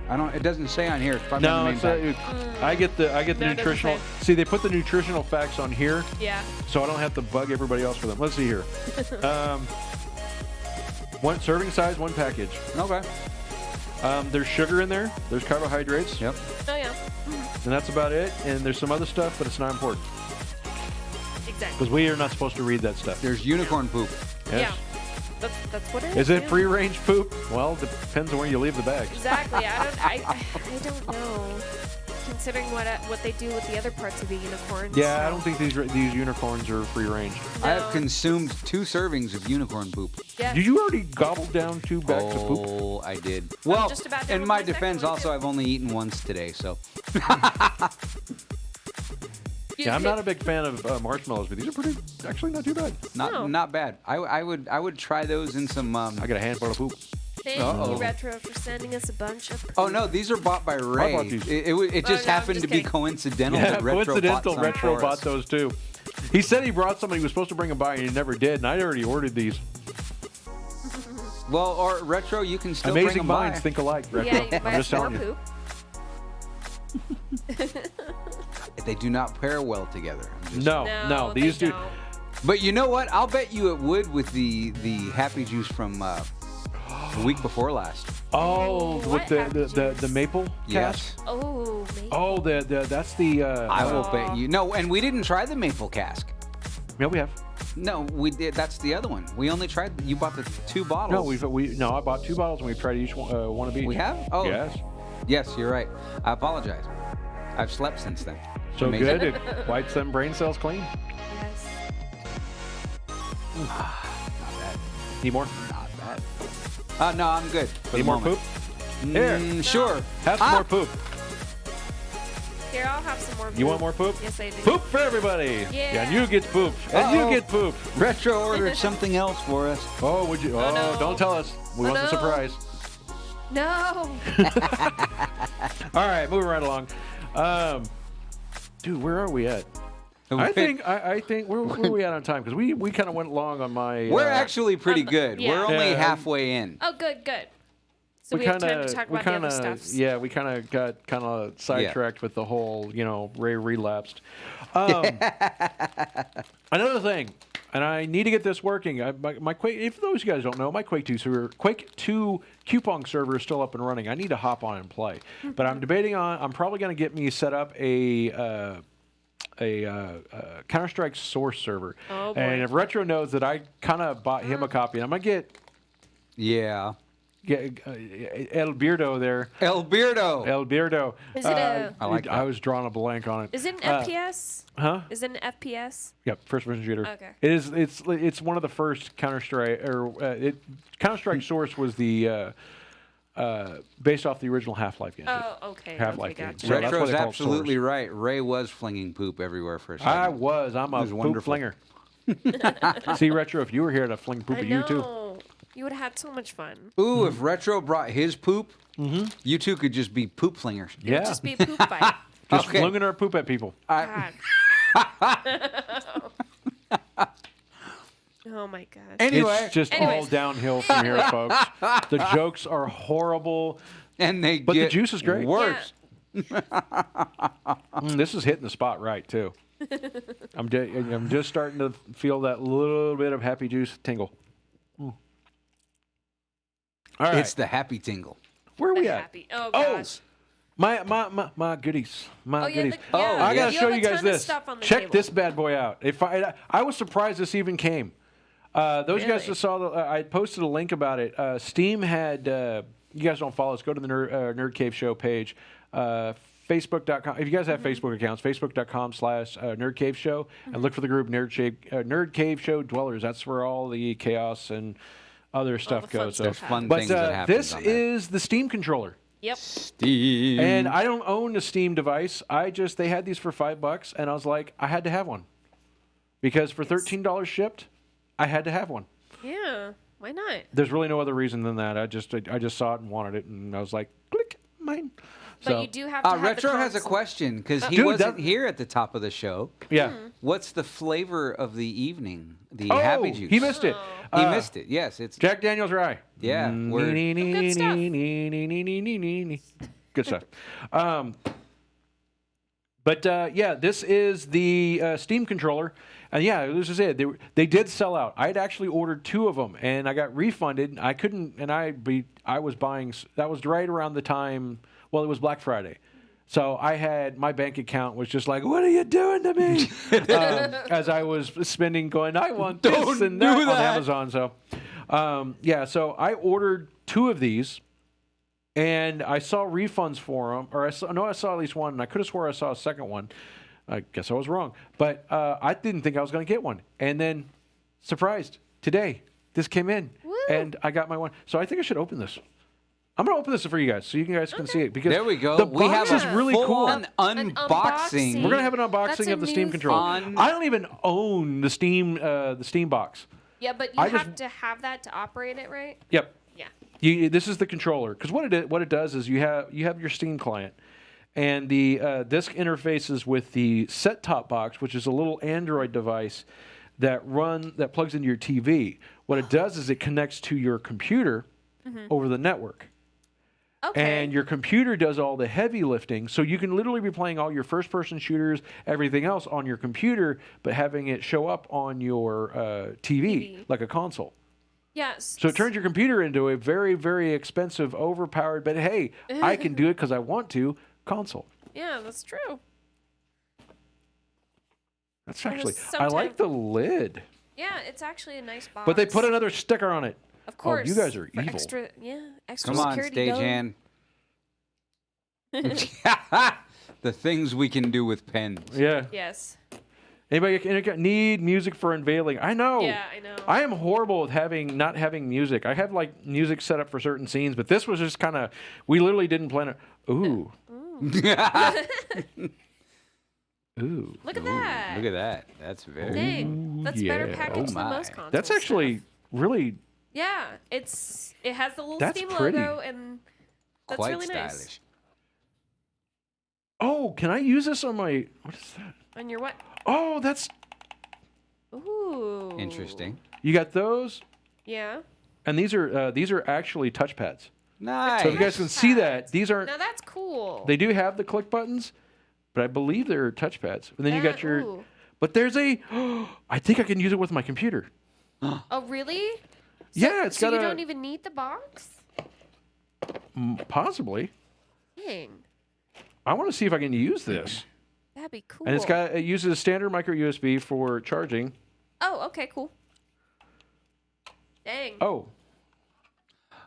[SPEAKER 1] I don't. It doesn't say on here. It's probably
[SPEAKER 2] No,
[SPEAKER 1] on the
[SPEAKER 2] it's,
[SPEAKER 1] main pack.
[SPEAKER 2] I get the
[SPEAKER 3] No, it doesn't
[SPEAKER 2] nutritional.
[SPEAKER 3] say.
[SPEAKER 2] See, they put the nutritional facts on here,
[SPEAKER 3] Yeah.
[SPEAKER 2] so I don't have to bug everybody else for them. Let's see here. One serving size, one package.
[SPEAKER 1] Okay.
[SPEAKER 2] There's sugar in there. There's carbohydrates,
[SPEAKER 1] Yep.
[SPEAKER 3] Oh yeah.
[SPEAKER 2] and that's about it. And there's some other stuff, but it's not important
[SPEAKER 3] Exactly.
[SPEAKER 2] because we are not supposed to read that stuff.
[SPEAKER 1] There's unicorn poop.
[SPEAKER 2] Yes.
[SPEAKER 3] Yeah. That's what it is.
[SPEAKER 2] Is it
[SPEAKER 3] yeah.
[SPEAKER 2] free range poop? Well, depends on where you leave the bag.
[SPEAKER 3] Exactly. I don't know. Considering what they do with the other parts of the unicorns.
[SPEAKER 2] Yeah, I
[SPEAKER 3] so-
[SPEAKER 2] don't think these unicorns are free range.
[SPEAKER 1] I have
[SPEAKER 3] No.
[SPEAKER 1] consumed 2 servings of unicorn poop.
[SPEAKER 3] Yeah.
[SPEAKER 2] Did you already gobble down 2 bags of poop?
[SPEAKER 1] Oh, I did. Well,
[SPEAKER 3] just about done
[SPEAKER 1] in
[SPEAKER 3] with
[SPEAKER 1] my
[SPEAKER 3] my second
[SPEAKER 1] defense,
[SPEAKER 3] one,
[SPEAKER 1] also,
[SPEAKER 3] too.
[SPEAKER 1] I've only eaten once today, so.
[SPEAKER 3] You
[SPEAKER 2] Yeah, I'm
[SPEAKER 3] could-
[SPEAKER 2] not a big fan of marshmallows, but these are actually not too bad.
[SPEAKER 3] No.
[SPEAKER 1] Not bad. I would try those in some.
[SPEAKER 2] I got a handful of poop.
[SPEAKER 3] Thank
[SPEAKER 1] Uh-oh.
[SPEAKER 3] you, Retro, for sending us a bunch of.
[SPEAKER 1] Oh no, these are bought by Ray.
[SPEAKER 2] bought these.
[SPEAKER 1] It just
[SPEAKER 3] no, I'm
[SPEAKER 1] happened
[SPEAKER 3] just
[SPEAKER 1] to be
[SPEAKER 3] kidding.
[SPEAKER 1] coincidental
[SPEAKER 2] Yeah,
[SPEAKER 1] that Retro
[SPEAKER 2] coincidental.
[SPEAKER 1] bought some
[SPEAKER 2] Retro
[SPEAKER 1] for
[SPEAKER 2] bought
[SPEAKER 1] us.
[SPEAKER 2] those too. He said he brought some and he was supposed to bring them by and he never did. And I already ordered these.
[SPEAKER 1] Well, or Retro, you can still bring
[SPEAKER 2] Amazing
[SPEAKER 1] them
[SPEAKER 2] minds
[SPEAKER 1] by.
[SPEAKER 2] think alike. Retro.
[SPEAKER 3] Yeah, you can buy
[SPEAKER 2] I'm just
[SPEAKER 3] us more
[SPEAKER 2] telling you.
[SPEAKER 3] poop.
[SPEAKER 1] They do not pair well together. I'm just-
[SPEAKER 2] No,
[SPEAKER 3] they
[SPEAKER 2] these do.
[SPEAKER 3] don't.
[SPEAKER 1] But you know what? I'll bet you it would with the Happy Juice from the week before last.
[SPEAKER 2] Oh,
[SPEAKER 3] What
[SPEAKER 2] with the
[SPEAKER 3] Happy Juice?
[SPEAKER 2] maple
[SPEAKER 1] Yes.
[SPEAKER 2] cask.
[SPEAKER 3] Oh, maybe.
[SPEAKER 2] Oh, that's the.
[SPEAKER 1] I will bet you. No, and we didn't try the maple cask.
[SPEAKER 2] Yeah, we have.
[SPEAKER 1] No, we did. That's the other one. We only tried. You bought the 2 bottles.
[SPEAKER 2] No, I bought 2 bottles and we've tried each one of each.
[SPEAKER 1] We have? Oh.
[SPEAKER 2] Yes.
[SPEAKER 1] Yes, you're right. I apologize. I've slept since then.
[SPEAKER 2] So
[SPEAKER 1] Amazing.
[SPEAKER 2] good, it wipes them brain cells clean.
[SPEAKER 3] Yes.
[SPEAKER 1] Not bad.
[SPEAKER 2] Need more?
[SPEAKER 1] Not bad. No, I'm good. For
[SPEAKER 2] Need
[SPEAKER 1] the
[SPEAKER 2] more
[SPEAKER 1] moment.
[SPEAKER 2] poop? Here.
[SPEAKER 1] Sure.
[SPEAKER 2] Have some more poop.
[SPEAKER 3] Here, I'll have some more poop.
[SPEAKER 2] You want more poop?
[SPEAKER 3] Yes, I do.
[SPEAKER 2] Poop for everybody.
[SPEAKER 3] Yeah.
[SPEAKER 2] And you get poop. And
[SPEAKER 1] Uh-oh.
[SPEAKER 2] you get poop.
[SPEAKER 1] Retro ordered something else for us.
[SPEAKER 2] Oh, would you? Oh,
[SPEAKER 3] no.
[SPEAKER 2] don't tell us. We want the
[SPEAKER 3] no.
[SPEAKER 2] surprise.
[SPEAKER 3] No.
[SPEAKER 2] All right, moving right along. Dude, where are we at? I think where are we at on time? Because we kind of went long on my.
[SPEAKER 1] We're actually pretty good.
[SPEAKER 3] yeah.
[SPEAKER 1] We're only
[SPEAKER 2] Yeah.
[SPEAKER 1] halfway in.
[SPEAKER 3] Oh, good. So we have time to talk about the other stuff.
[SPEAKER 2] Yeah, we kind of got sidetracked with the whole, Ray relapsed. Another thing, and I need to get this working. My Quake, if those of you guys don't know, my Quake 2 coupon server is still up and running. I need to hop on and play, but I'm debating on. I'm probably going to get me set up a Counter-Strike source server.
[SPEAKER 3] Oh, boy.
[SPEAKER 2] And if Retro knows that I kind of bought him a copy, and I'm gonna
[SPEAKER 1] Yeah.
[SPEAKER 2] get El Beardo there.
[SPEAKER 1] El Beardo.
[SPEAKER 2] El Beardo.
[SPEAKER 3] Is it a-
[SPEAKER 1] I like that.
[SPEAKER 2] I was drawing a blank on it.
[SPEAKER 3] Is it an FPS?
[SPEAKER 2] Huh?
[SPEAKER 3] Is it an FPS?
[SPEAKER 2] Yep, first-person shooter.
[SPEAKER 3] Okay.
[SPEAKER 2] It is. It's one of the first Counter-Strike Counter-Strike Source was the based off the original Half-Life game.
[SPEAKER 3] Oh, okay.
[SPEAKER 2] Half-Life
[SPEAKER 3] okay,
[SPEAKER 2] game.
[SPEAKER 3] gotcha.
[SPEAKER 2] So that's why
[SPEAKER 1] Retro's
[SPEAKER 2] they call it
[SPEAKER 1] absolutely
[SPEAKER 2] Source.
[SPEAKER 1] right. Ray was flinging poop everywhere for a second.
[SPEAKER 2] I'm a
[SPEAKER 1] was
[SPEAKER 2] poop
[SPEAKER 1] wonderful.
[SPEAKER 2] flinger. See, Retro, if you were here to fling poop
[SPEAKER 3] I
[SPEAKER 2] at
[SPEAKER 3] know.
[SPEAKER 2] you too.
[SPEAKER 3] You would have had so much fun.
[SPEAKER 1] Ooh, if Retro brought his poop, you two could just be poop flingers.
[SPEAKER 3] It would
[SPEAKER 2] Yeah.
[SPEAKER 3] just be a poop fight.
[SPEAKER 2] Just
[SPEAKER 1] Okay.
[SPEAKER 2] flinging our poop at people.
[SPEAKER 3] God. Oh my god.
[SPEAKER 1] Anyway,
[SPEAKER 2] It's just all
[SPEAKER 3] Anyways.
[SPEAKER 2] downhill from here, folks. The jokes are horrible.
[SPEAKER 1] and they
[SPEAKER 2] But the
[SPEAKER 1] get
[SPEAKER 2] juice is great.
[SPEAKER 1] worse.
[SPEAKER 2] This is hitting the spot right too. I'm just starting to feel that little bit of happy juice tingle. All right,
[SPEAKER 1] It's the happy tingle.
[SPEAKER 2] where are we
[SPEAKER 3] The
[SPEAKER 2] at?
[SPEAKER 3] happy. Oh
[SPEAKER 2] Oh,
[SPEAKER 3] gosh.
[SPEAKER 2] My goodies. My
[SPEAKER 3] Oh, yeah,
[SPEAKER 2] goodies.
[SPEAKER 3] the- yeah,
[SPEAKER 2] I gotta
[SPEAKER 3] you
[SPEAKER 2] show
[SPEAKER 3] have
[SPEAKER 2] you
[SPEAKER 3] a
[SPEAKER 2] guys
[SPEAKER 3] ton of
[SPEAKER 2] this.
[SPEAKER 3] stuff on the
[SPEAKER 2] Check
[SPEAKER 3] table.
[SPEAKER 2] this bad boy out. I was surprised this even came. Those guys
[SPEAKER 3] Really?
[SPEAKER 2] that saw I posted a link about it. Steam had. You guys don't follow us. Go to the Nerd Cave Show page. Facebook.com. If you guys have Facebook accounts, Facebook.com/Nerd Cave Show, and look for the group Nerd Cave Show Dwellers. That's where all the chaos and other stuff
[SPEAKER 3] the fun
[SPEAKER 2] goes.
[SPEAKER 3] stuff
[SPEAKER 1] There's fun
[SPEAKER 2] But
[SPEAKER 1] things that happen.
[SPEAKER 2] this is the Steam controller.
[SPEAKER 3] Yep.
[SPEAKER 1] Steam.
[SPEAKER 2] And I don't own a Steam device. They had these for $5, and I was like, I had to have one. Because for $13 shipped, I had to have one.
[SPEAKER 3] Yeah. Why not?
[SPEAKER 2] There's really no other reason than that. I just saw it and wanted it, and I was like, click, mine.
[SPEAKER 3] But
[SPEAKER 2] So,
[SPEAKER 3] you do have to have
[SPEAKER 1] Retro
[SPEAKER 3] the
[SPEAKER 1] has a
[SPEAKER 3] console.
[SPEAKER 1] question because he
[SPEAKER 2] Dude,
[SPEAKER 1] wasn't
[SPEAKER 2] that-
[SPEAKER 1] here at the top of the show.
[SPEAKER 2] yeah.
[SPEAKER 1] What's the flavor of the evening? The
[SPEAKER 2] Oh,
[SPEAKER 1] happy juice.
[SPEAKER 2] he missed it.
[SPEAKER 1] He missed it. Yes, it's
[SPEAKER 2] Jack Daniel's Rye.
[SPEAKER 1] Yeah, we're-
[SPEAKER 3] Good stuff.
[SPEAKER 2] Good stuff. Yeah, this is the Steam controller, and yeah, this is it. They did sell out. I had actually ordered 2 of them, and I got refunded. I couldn't, and I was buying. That was right around the time. Well, it was Black Friday. So I had my bank account was just like, what are you doing to me? As I was spending, going, I want this and that on Amazon. So, so I ordered 2 of these, and I saw refunds for them, or I saw at least one, and I could have swore I saw a second one. I guess I was wrong, but I didn't think I was going to get one. And then, surprised, today this came in, and I got my one. So I think I should open this. I'm going to open this for you guys so you guys can see it. Because
[SPEAKER 1] there we go.
[SPEAKER 2] The
[SPEAKER 1] We have
[SPEAKER 2] box is
[SPEAKER 1] a
[SPEAKER 2] really cool.
[SPEAKER 1] full-on
[SPEAKER 3] An
[SPEAKER 1] unboxing.
[SPEAKER 3] unboxing.
[SPEAKER 2] We're going to have an
[SPEAKER 3] That's
[SPEAKER 2] unboxing
[SPEAKER 3] a
[SPEAKER 2] of the Steam
[SPEAKER 3] new
[SPEAKER 2] controller.
[SPEAKER 1] thing.
[SPEAKER 2] I don't even own the Steam box.
[SPEAKER 3] Yeah, but you
[SPEAKER 2] I
[SPEAKER 3] have
[SPEAKER 2] just-
[SPEAKER 3] to have that to operate it, right?
[SPEAKER 2] Yep.
[SPEAKER 3] Yeah.
[SPEAKER 2] This is the controller, because what it does is you have your Steam client, and the this interfaces with the set-top box, which is a little Android device that plugs into your TV. What it does is it connects to your computer over the network.
[SPEAKER 3] Okay.
[SPEAKER 2] And your computer does all the heavy lifting, so you can literally be playing all your first-person shooters, everything else on your computer, but having it show up on your TV like a console.
[SPEAKER 3] Yes.
[SPEAKER 2] So it turns your computer into a very, very expensive, overpowered, but hey, I can do it because I want to, console.
[SPEAKER 3] Yeah, that's true.
[SPEAKER 2] That's actually, I
[SPEAKER 3] sometime-
[SPEAKER 2] like the lid.
[SPEAKER 3] Yeah, it's actually a nice box.
[SPEAKER 2] But they put another sticker on it.
[SPEAKER 3] Of course.
[SPEAKER 2] Oh, you guys are
[SPEAKER 3] for
[SPEAKER 2] evil.
[SPEAKER 3] Extra
[SPEAKER 1] Come on,
[SPEAKER 3] security. though.
[SPEAKER 1] Stagehand. The things we can do with pens.
[SPEAKER 2] Yeah.
[SPEAKER 3] Yes.
[SPEAKER 2] Anybody need music for unveiling? I know.
[SPEAKER 3] Yeah, I know.
[SPEAKER 2] I am horrible with not having music. I have like music set up for certain scenes, but this was just kind of. We literally didn't plan it. Ooh. Ooh.
[SPEAKER 3] Look at that.
[SPEAKER 1] Look at that. That's very.
[SPEAKER 3] Dang. That's better
[SPEAKER 2] yeah.
[SPEAKER 3] packaged
[SPEAKER 1] Oh
[SPEAKER 3] than
[SPEAKER 1] my.
[SPEAKER 3] most consoles.
[SPEAKER 2] That's actually really.
[SPEAKER 3] Yeah, it has the little
[SPEAKER 2] That's
[SPEAKER 3] Steam
[SPEAKER 2] pretty.
[SPEAKER 3] logo, and that's
[SPEAKER 1] Quite
[SPEAKER 3] really
[SPEAKER 1] stylish.
[SPEAKER 3] nice.
[SPEAKER 2] Oh, can I use this on my? What is that?
[SPEAKER 3] On your what?
[SPEAKER 2] Oh, that's.
[SPEAKER 3] Ooh.
[SPEAKER 1] Interesting.
[SPEAKER 2] You got those,
[SPEAKER 3] Yeah.
[SPEAKER 2] and these are actually touchpads.
[SPEAKER 1] Nice.
[SPEAKER 2] So if you guys can see that, these aren't.
[SPEAKER 3] Now that's cool.
[SPEAKER 2] They do have the click buttons, but I believe they're touchpads. And then you got your.
[SPEAKER 3] Ooh.
[SPEAKER 2] But there's a. I think I can use it with my computer.
[SPEAKER 3] Oh, really?
[SPEAKER 2] Yeah, it's
[SPEAKER 3] so
[SPEAKER 2] got
[SPEAKER 3] you
[SPEAKER 2] a.
[SPEAKER 3] don't even need the box?
[SPEAKER 2] Possibly.
[SPEAKER 3] Dang.
[SPEAKER 2] I want to see if I can use this.
[SPEAKER 3] That'd be cool.
[SPEAKER 2] And it uses a standard micro USB for charging.
[SPEAKER 3] Oh, okay, cool. Dang.
[SPEAKER 2] Oh,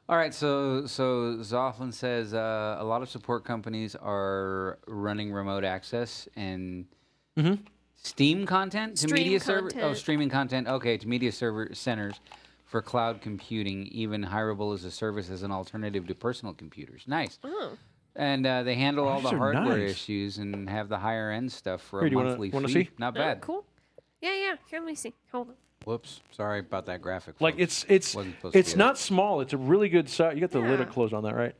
[SPEAKER 1] All right, so Zofflin says a lot of support companies are running remote access and Steam content to
[SPEAKER 3] Stream
[SPEAKER 1] media server. Oh,
[SPEAKER 3] content.
[SPEAKER 1] streaming content. Okay, to media server centers for cloud computing. Even hireable as a service as an alternative to personal computers. Nice.
[SPEAKER 3] Oh.
[SPEAKER 1] And they handle all the
[SPEAKER 2] these are
[SPEAKER 1] hardware
[SPEAKER 2] nice.
[SPEAKER 1] issues and have the higher end stuff for
[SPEAKER 2] Here,
[SPEAKER 1] a
[SPEAKER 2] do you
[SPEAKER 1] monthly
[SPEAKER 2] wanna
[SPEAKER 1] fee.
[SPEAKER 2] see?
[SPEAKER 1] Not
[SPEAKER 3] Oh,
[SPEAKER 1] bad.
[SPEAKER 3] cool. Yeah. Here, let me see. Hold on.
[SPEAKER 1] Whoops, sorry about that graphic.
[SPEAKER 2] like
[SPEAKER 1] folks.
[SPEAKER 2] it's
[SPEAKER 1] Wasn't supposed to
[SPEAKER 2] it's
[SPEAKER 1] be
[SPEAKER 2] not small. It's a really good size. You got the lid
[SPEAKER 3] Yeah.
[SPEAKER 2] closed on that, right?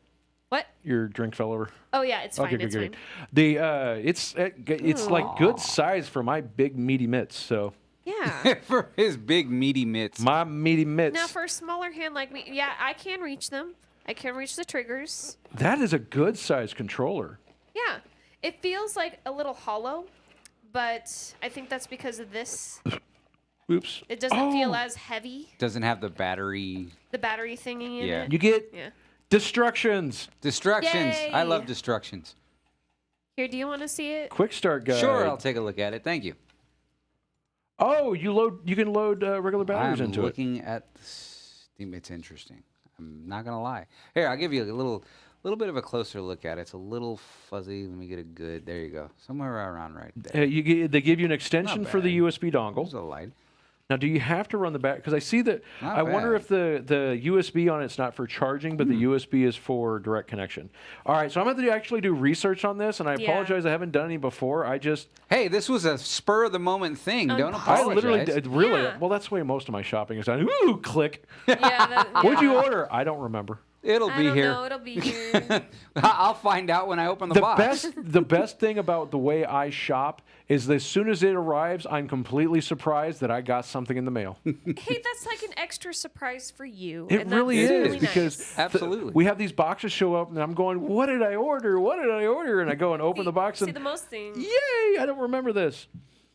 [SPEAKER 3] What?
[SPEAKER 2] Your drink fell over.
[SPEAKER 3] Oh, yeah, it's fine.
[SPEAKER 2] Okay,
[SPEAKER 3] It's
[SPEAKER 2] good.
[SPEAKER 3] fine.
[SPEAKER 2] The it's like good size for my big meaty mitts. So
[SPEAKER 3] Yeah.
[SPEAKER 1] for his big meaty mitts.
[SPEAKER 2] my meaty mitts.
[SPEAKER 3] Now, for a smaller hand like me, yeah, I can reach them. I can reach the triggers.
[SPEAKER 2] That is a good size controller.
[SPEAKER 3] Yeah. It feels like a little hollow, but I think that's because of this.
[SPEAKER 2] Oops.
[SPEAKER 3] It doesn't feel
[SPEAKER 2] Oh.
[SPEAKER 3] as heavy,
[SPEAKER 1] Doesn't have the battery
[SPEAKER 3] the battery thingy in
[SPEAKER 1] Yeah.
[SPEAKER 3] it.
[SPEAKER 2] You get
[SPEAKER 3] Yeah.
[SPEAKER 2] destructions.
[SPEAKER 1] destructions. I love
[SPEAKER 3] Yay.
[SPEAKER 1] destructions.
[SPEAKER 3] Here, do you want to see it?
[SPEAKER 2] Quick start guide.
[SPEAKER 1] Sure, I'll take a look at it. Thank you.
[SPEAKER 2] Oh, you can load regular batteries
[SPEAKER 1] I'm
[SPEAKER 2] into it.
[SPEAKER 1] looking at the Steam. It's interesting. I'm not gonna lie. Here, I'll give you a little bit of a closer look at it. It's a little fuzzy. Let me get a good. There you go. Somewhere around right there.
[SPEAKER 2] They give you an extension for the
[SPEAKER 1] bad.
[SPEAKER 2] USB dongle.
[SPEAKER 1] There's a light.
[SPEAKER 2] Now, do you have to run the back? Because I see that.
[SPEAKER 1] Not
[SPEAKER 2] I wonder
[SPEAKER 1] bad.
[SPEAKER 2] if the USB on it's not for charging, but the USB is for direct connection. All right, so I'm going to actually do research on this, and I
[SPEAKER 3] Yeah.
[SPEAKER 2] apologize. I haven't done any before.
[SPEAKER 1] Hey, this was a spur of the moment thing. Don't
[SPEAKER 3] I
[SPEAKER 1] apologize.
[SPEAKER 2] I literally did. Really?
[SPEAKER 3] Yeah.
[SPEAKER 2] Well, that's the way most of my shopping is done. Ooh, click.
[SPEAKER 3] Yeah. That,
[SPEAKER 2] What'd you
[SPEAKER 3] yeah.
[SPEAKER 2] order? I don't remember.
[SPEAKER 1] It'll
[SPEAKER 3] I
[SPEAKER 1] be
[SPEAKER 3] don't
[SPEAKER 1] here.
[SPEAKER 3] know. It'll be here.
[SPEAKER 1] I'll find out when I open the box.
[SPEAKER 2] The best thing about the way I shop is that as soon as it arrives, I'm completely surprised that I got something in the mail.
[SPEAKER 3] Hey, that's like an extra surprise for you.
[SPEAKER 2] It
[SPEAKER 3] and
[SPEAKER 2] really
[SPEAKER 3] that's
[SPEAKER 2] is
[SPEAKER 3] really
[SPEAKER 2] because
[SPEAKER 3] nice.
[SPEAKER 1] Absolutely.
[SPEAKER 2] we have these boxes show up, and I'm going, "What did I order? What did I order?" And I go and open the box,
[SPEAKER 3] See,
[SPEAKER 2] and
[SPEAKER 3] the most thing.
[SPEAKER 2] yay! I don't remember this.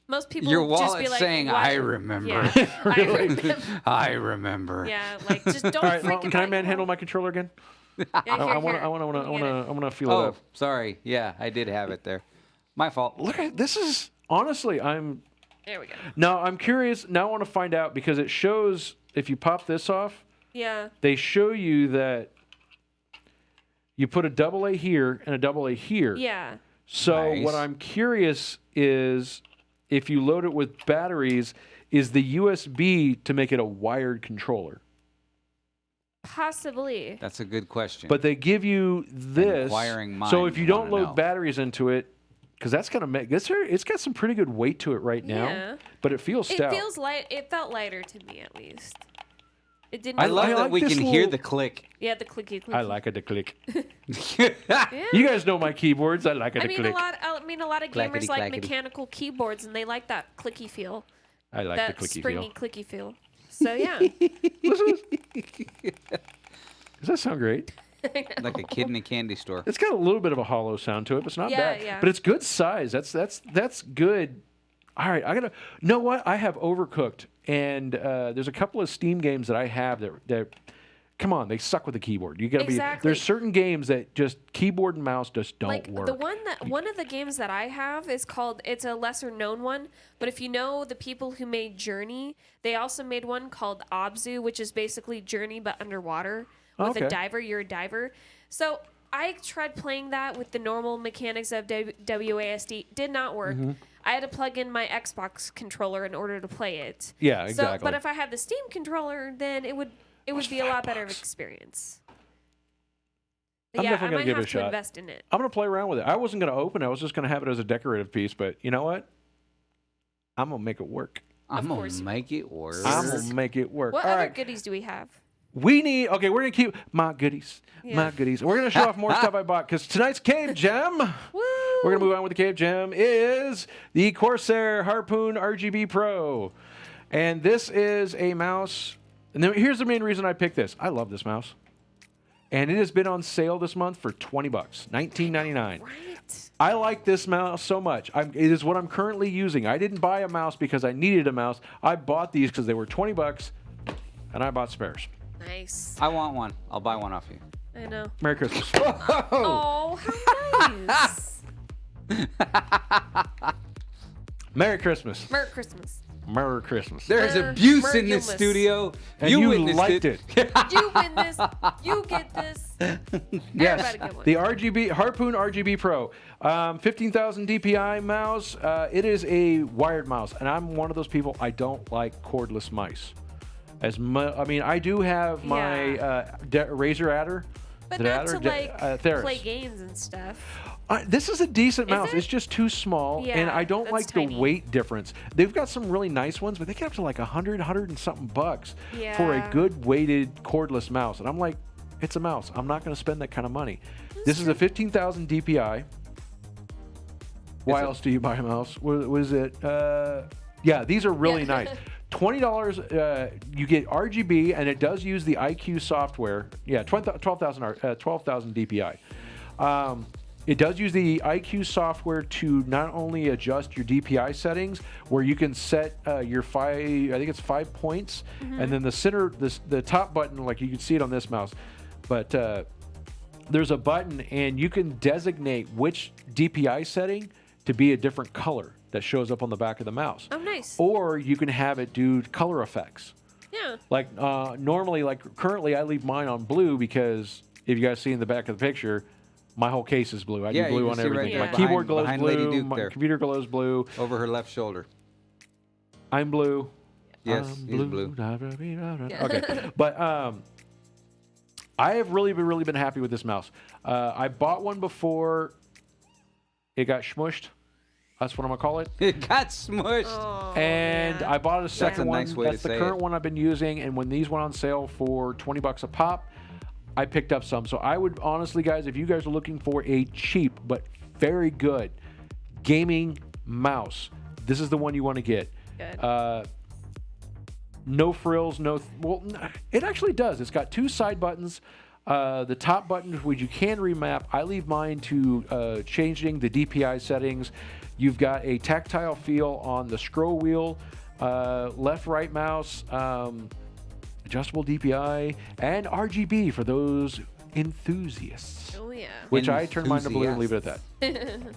[SPEAKER 3] Most people
[SPEAKER 1] Your
[SPEAKER 3] just be
[SPEAKER 1] wallet's
[SPEAKER 3] like,
[SPEAKER 1] saying,
[SPEAKER 3] "What?"
[SPEAKER 1] "I remember."
[SPEAKER 3] Yeah, I remember.
[SPEAKER 1] I remember.
[SPEAKER 3] Yeah, like just don't
[SPEAKER 2] All right,
[SPEAKER 3] freak
[SPEAKER 2] can I
[SPEAKER 3] out.
[SPEAKER 2] manhandle my controller again?
[SPEAKER 3] Yeah,
[SPEAKER 2] I want
[SPEAKER 3] here.
[SPEAKER 2] to feel it
[SPEAKER 1] Oh,
[SPEAKER 2] up.
[SPEAKER 1] sorry. Yeah, I did have it there. My fault.
[SPEAKER 2] Look at this. Is honestly,
[SPEAKER 3] There we go.
[SPEAKER 2] now I'm curious. Now I want to find out because it shows if you pop this off,
[SPEAKER 3] Yeah.
[SPEAKER 2] they show you that you put a double A here and a double A here.
[SPEAKER 3] Yeah.
[SPEAKER 2] So
[SPEAKER 1] Nice.
[SPEAKER 2] what I'm curious is if you load it with batteries, is the USB to make it a wired controller?
[SPEAKER 3] Possibly.
[SPEAKER 1] That's a good question.
[SPEAKER 2] But they give you this.
[SPEAKER 1] inquiring
[SPEAKER 2] So
[SPEAKER 1] minds
[SPEAKER 2] if you don't
[SPEAKER 1] wanna
[SPEAKER 2] load
[SPEAKER 1] know.
[SPEAKER 2] batteries into it, because that's gonna make it's got some pretty good weight to it right now.
[SPEAKER 3] Yeah.
[SPEAKER 2] But it feels
[SPEAKER 3] It
[SPEAKER 2] stout.
[SPEAKER 3] feels light. It felt lighter to me, at least. It didn't.
[SPEAKER 1] I love
[SPEAKER 2] I
[SPEAKER 1] that
[SPEAKER 2] like
[SPEAKER 1] we
[SPEAKER 2] this
[SPEAKER 1] can hear
[SPEAKER 2] little-
[SPEAKER 1] the click.
[SPEAKER 3] Yeah, the clicky clicky.
[SPEAKER 2] I like it to click.
[SPEAKER 3] Yeah.
[SPEAKER 2] You guys know my keyboards. I like it to
[SPEAKER 3] I mean,
[SPEAKER 2] click.
[SPEAKER 3] a lot of gamers
[SPEAKER 1] Clackety,
[SPEAKER 3] like
[SPEAKER 1] clackety.
[SPEAKER 3] mechanical keyboards, and they like that clicky feel,
[SPEAKER 2] I like
[SPEAKER 3] that
[SPEAKER 2] the clicky
[SPEAKER 3] springy
[SPEAKER 2] feel.
[SPEAKER 3] clicky feel. So yeah.
[SPEAKER 2] Does that sound great?
[SPEAKER 1] Like a kid in a candy store.
[SPEAKER 2] It's got a little bit of a hollow sound to it, but it's not
[SPEAKER 3] Yeah,
[SPEAKER 2] bad.
[SPEAKER 3] yeah.
[SPEAKER 2] But it's good size. That's good. All right, I gotta. Know what? I have Overcooked, and there's a couple of Steam games that I have that come on, they suck with the keyboard. You gotta
[SPEAKER 3] Exactly.
[SPEAKER 2] be. There's certain games that just keyboard and mouse just don't
[SPEAKER 3] Like
[SPEAKER 2] work.
[SPEAKER 3] the one of the games that I have is called, it's a lesser known one, but if you know the people who made Journey, they also made one called Obzu, which is basically Journey but underwater with
[SPEAKER 2] Okay.
[SPEAKER 3] a diver. You're a diver. So I tried playing that with the normal mechanics of WASD. Did not work. I had to plug in my Xbox controller in order to play it.
[SPEAKER 2] Yeah,
[SPEAKER 3] So,
[SPEAKER 2] exactly.
[SPEAKER 3] but if I had the Steam controller, then it would be a lot better of experience.
[SPEAKER 2] I'm
[SPEAKER 3] yeah,
[SPEAKER 2] definitely
[SPEAKER 3] I
[SPEAKER 2] gonna
[SPEAKER 3] might
[SPEAKER 2] give it
[SPEAKER 3] have
[SPEAKER 2] a
[SPEAKER 3] to
[SPEAKER 2] shot.
[SPEAKER 3] invest in it.
[SPEAKER 2] I'm going to play around with it. I wasn't going to open it. I was just going to have it as a decorative piece. But you know what? I'm going to make it work.
[SPEAKER 1] I'm going to make it work.
[SPEAKER 2] I'm going to make it work.
[SPEAKER 3] What
[SPEAKER 2] All
[SPEAKER 3] other
[SPEAKER 2] right.
[SPEAKER 3] goodies do we have?
[SPEAKER 2] Okay, we're going to keep my goodies.
[SPEAKER 3] Yeah.
[SPEAKER 2] My goodies. We're going to show off more stuff I bought because tonight's Cave Gem.
[SPEAKER 3] Woo!
[SPEAKER 2] We're going to move on with the Cave Gem is the Corsair Harpoon RGB Pro. And this is a mouse. And then here's the main reason I picked this. I love this mouse. And it has been on sale this month for $20, $19.99.
[SPEAKER 3] Right.
[SPEAKER 2] I like this mouse so much. It is what I'm currently using. I didn't buy a mouse because I needed a mouse. I bought these because they were $20, and I bought spares.
[SPEAKER 3] Nice.
[SPEAKER 1] I want one. I'll buy one off you.
[SPEAKER 3] I know.
[SPEAKER 2] Merry Christmas.
[SPEAKER 3] Oh, how nice.
[SPEAKER 2] Merry Christmas.
[SPEAKER 3] Merry Christmas.
[SPEAKER 2] Merry Christmas.
[SPEAKER 1] There's abuse in this
[SPEAKER 3] Mergulous.
[SPEAKER 1] studio.
[SPEAKER 2] And you
[SPEAKER 1] witnessed
[SPEAKER 2] liked it.
[SPEAKER 3] You win this. You get this.
[SPEAKER 2] Yes,
[SPEAKER 3] Everybody get one.
[SPEAKER 2] the RGB Harpoon RGB Pro, 15,000 DPI mouse. It is a wired mouse, and I'm one of those people. I don't like cordless mice. I mean, I do have my Razer Adder.
[SPEAKER 3] But
[SPEAKER 2] Is it
[SPEAKER 3] not
[SPEAKER 2] Adder?
[SPEAKER 3] to like
[SPEAKER 2] Theris.
[SPEAKER 3] play games and stuff.
[SPEAKER 2] This is a decent
[SPEAKER 3] Is
[SPEAKER 2] mouse.
[SPEAKER 3] it?
[SPEAKER 2] It's just too small, and
[SPEAKER 3] Yeah,
[SPEAKER 2] I don't
[SPEAKER 3] that's
[SPEAKER 2] like
[SPEAKER 3] tiny.
[SPEAKER 2] the weight difference. They've got some really nice ones, but they get up to like 100 and something bucks for a
[SPEAKER 3] Yeah.
[SPEAKER 2] good weighted cordless mouse. And I'm like, it's a mouse. I'm not going to spend that kind of money. This is a 15,000 DPI. Why else do you buy a mouse? What is it? Yeah, these are really
[SPEAKER 3] Yeah.
[SPEAKER 2] nice. $20, you get RGB, and it does use the IQ software. Yeah, 12,000 DPI. It does use the IQ software to not only adjust your DPI settings, where you can set your I think it's 5 points, and then the center, the top button, like you can see it on this mouse, but there's a button, and you can designate which DPI setting to be a different color that shows up on the back of the mouse.
[SPEAKER 3] Oh, nice.
[SPEAKER 2] Or you can have it do color effects.
[SPEAKER 3] Yeah.
[SPEAKER 2] Like normally, like currently, I leave mine on blue because if you guys see in the back of the picture, my whole case is blue. I
[SPEAKER 1] Yeah,
[SPEAKER 2] do
[SPEAKER 1] you
[SPEAKER 2] blue
[SPEAKER 1] can
[SPEAKER 2] on
[SPEAKER 1] see right
[SPEAKER 2] everything.
[SPEAKER 3] there
[SPEAKER 2] My keyboard glows
[SPEAKER 1] behind Lady
[SPEAKER 2] blue.
[SPEAKER 1] Duke
[SPEAKER 2] My
[SPEAKER 1] there.
[SPEAKER 2] computer glows blue.
[SPEAKER 1] Over her left shoulder.
[SPEAKER 2] I'm blue.
[SPEAKER 1] Yes,
[SPEAKER 2] I'm
[SPEAKER 1] he's blue.
[SPEAKER 2] Okay, but I have really been happy with this mouse. I bought one before it got smushed. That's what I'm gonna call it.
[SPEAKER 1] It got smushed.
[SPEAKER 3] Oh,
[SPEAKER 2] And
[SPEAKER 3] yeah.
[SPEAKER 2] I bought a second
[SPEAKER 1] a
[SPEAKER 2] one.
[SPEAKER 1] nice way to
[SPEAKER 2] That's the
[SPEAKER 1] say
[SPEAKER 2] current
[SPEAKER 1] it.
[SPEAKER 2] one I've been using. And when these went on sale for $20 a pop, I picked up some. So I would honestly, guys, if you guys are looking for a cheap but very good gaming mouse, this is the one you want to get.
[SPEAKER 3] Good.
[SPEAKER 2] No frills, it actually does. It's got 2 side buttons. The top button, which you can remap. I leave mine to changing the DPI settings. You've got a tactile feel on the scroll wheel, left-right mouse, adjustable DPI, and RGB for those enthusiasts.
[SPEAKER 3] Oh, yeah.
[SPEAKER 2] Which I turned mine to blue and leave it at that.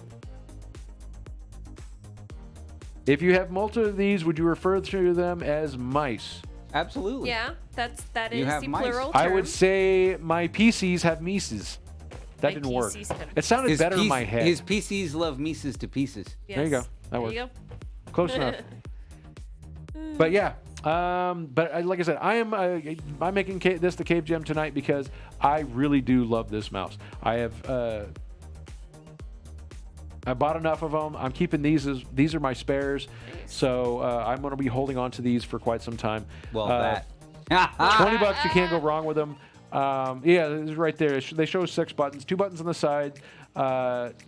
[SPEAKER 2] If you have multiple of these, would you refer to them as mice?
[SPEAKER 1] Absolutely.
[SPEAKER 3] Yeah, that
[SPEAKER 1] You
[SPEAKER 3] is
[SPEAKER 1] have
[SPEAKER 3] the
[SPEAKER 1] mice.
[SPEAKER 3] plural
[SPEAKER 2] I
[SPEAKER 3] term.
[SPEAKER 2] would say my PCs have Mises. That
[SPEAKER 3] My
[SPEAKER 2] didn't work.
[SPEAKER 3] PCs have
[SPEAKER 2] It sounded better in my head.
[SPEAKER 1] His PCs love Mises to pieces.
[SPEAKER 3] Yes.
[SPEAKER 2] There you go. That
[SPEAKER 3] There
[SPEAKER 2] works.
[SPEAKER 3] you go.
[SPEAKER 2] Close enough. But yeah, like I said, I'm making this the Cave Gem tonight because I really do love this mouse. I bought enough of them. I'm keeping these are my spares, so I'm going to be holding on to these for quite some time.
[SPEAKER 1] Well, that.
[SPEAKER 2] $20, you can't go wrong with them. Yeah, it's right there. They show 6 buttons, 2 buttons on the side,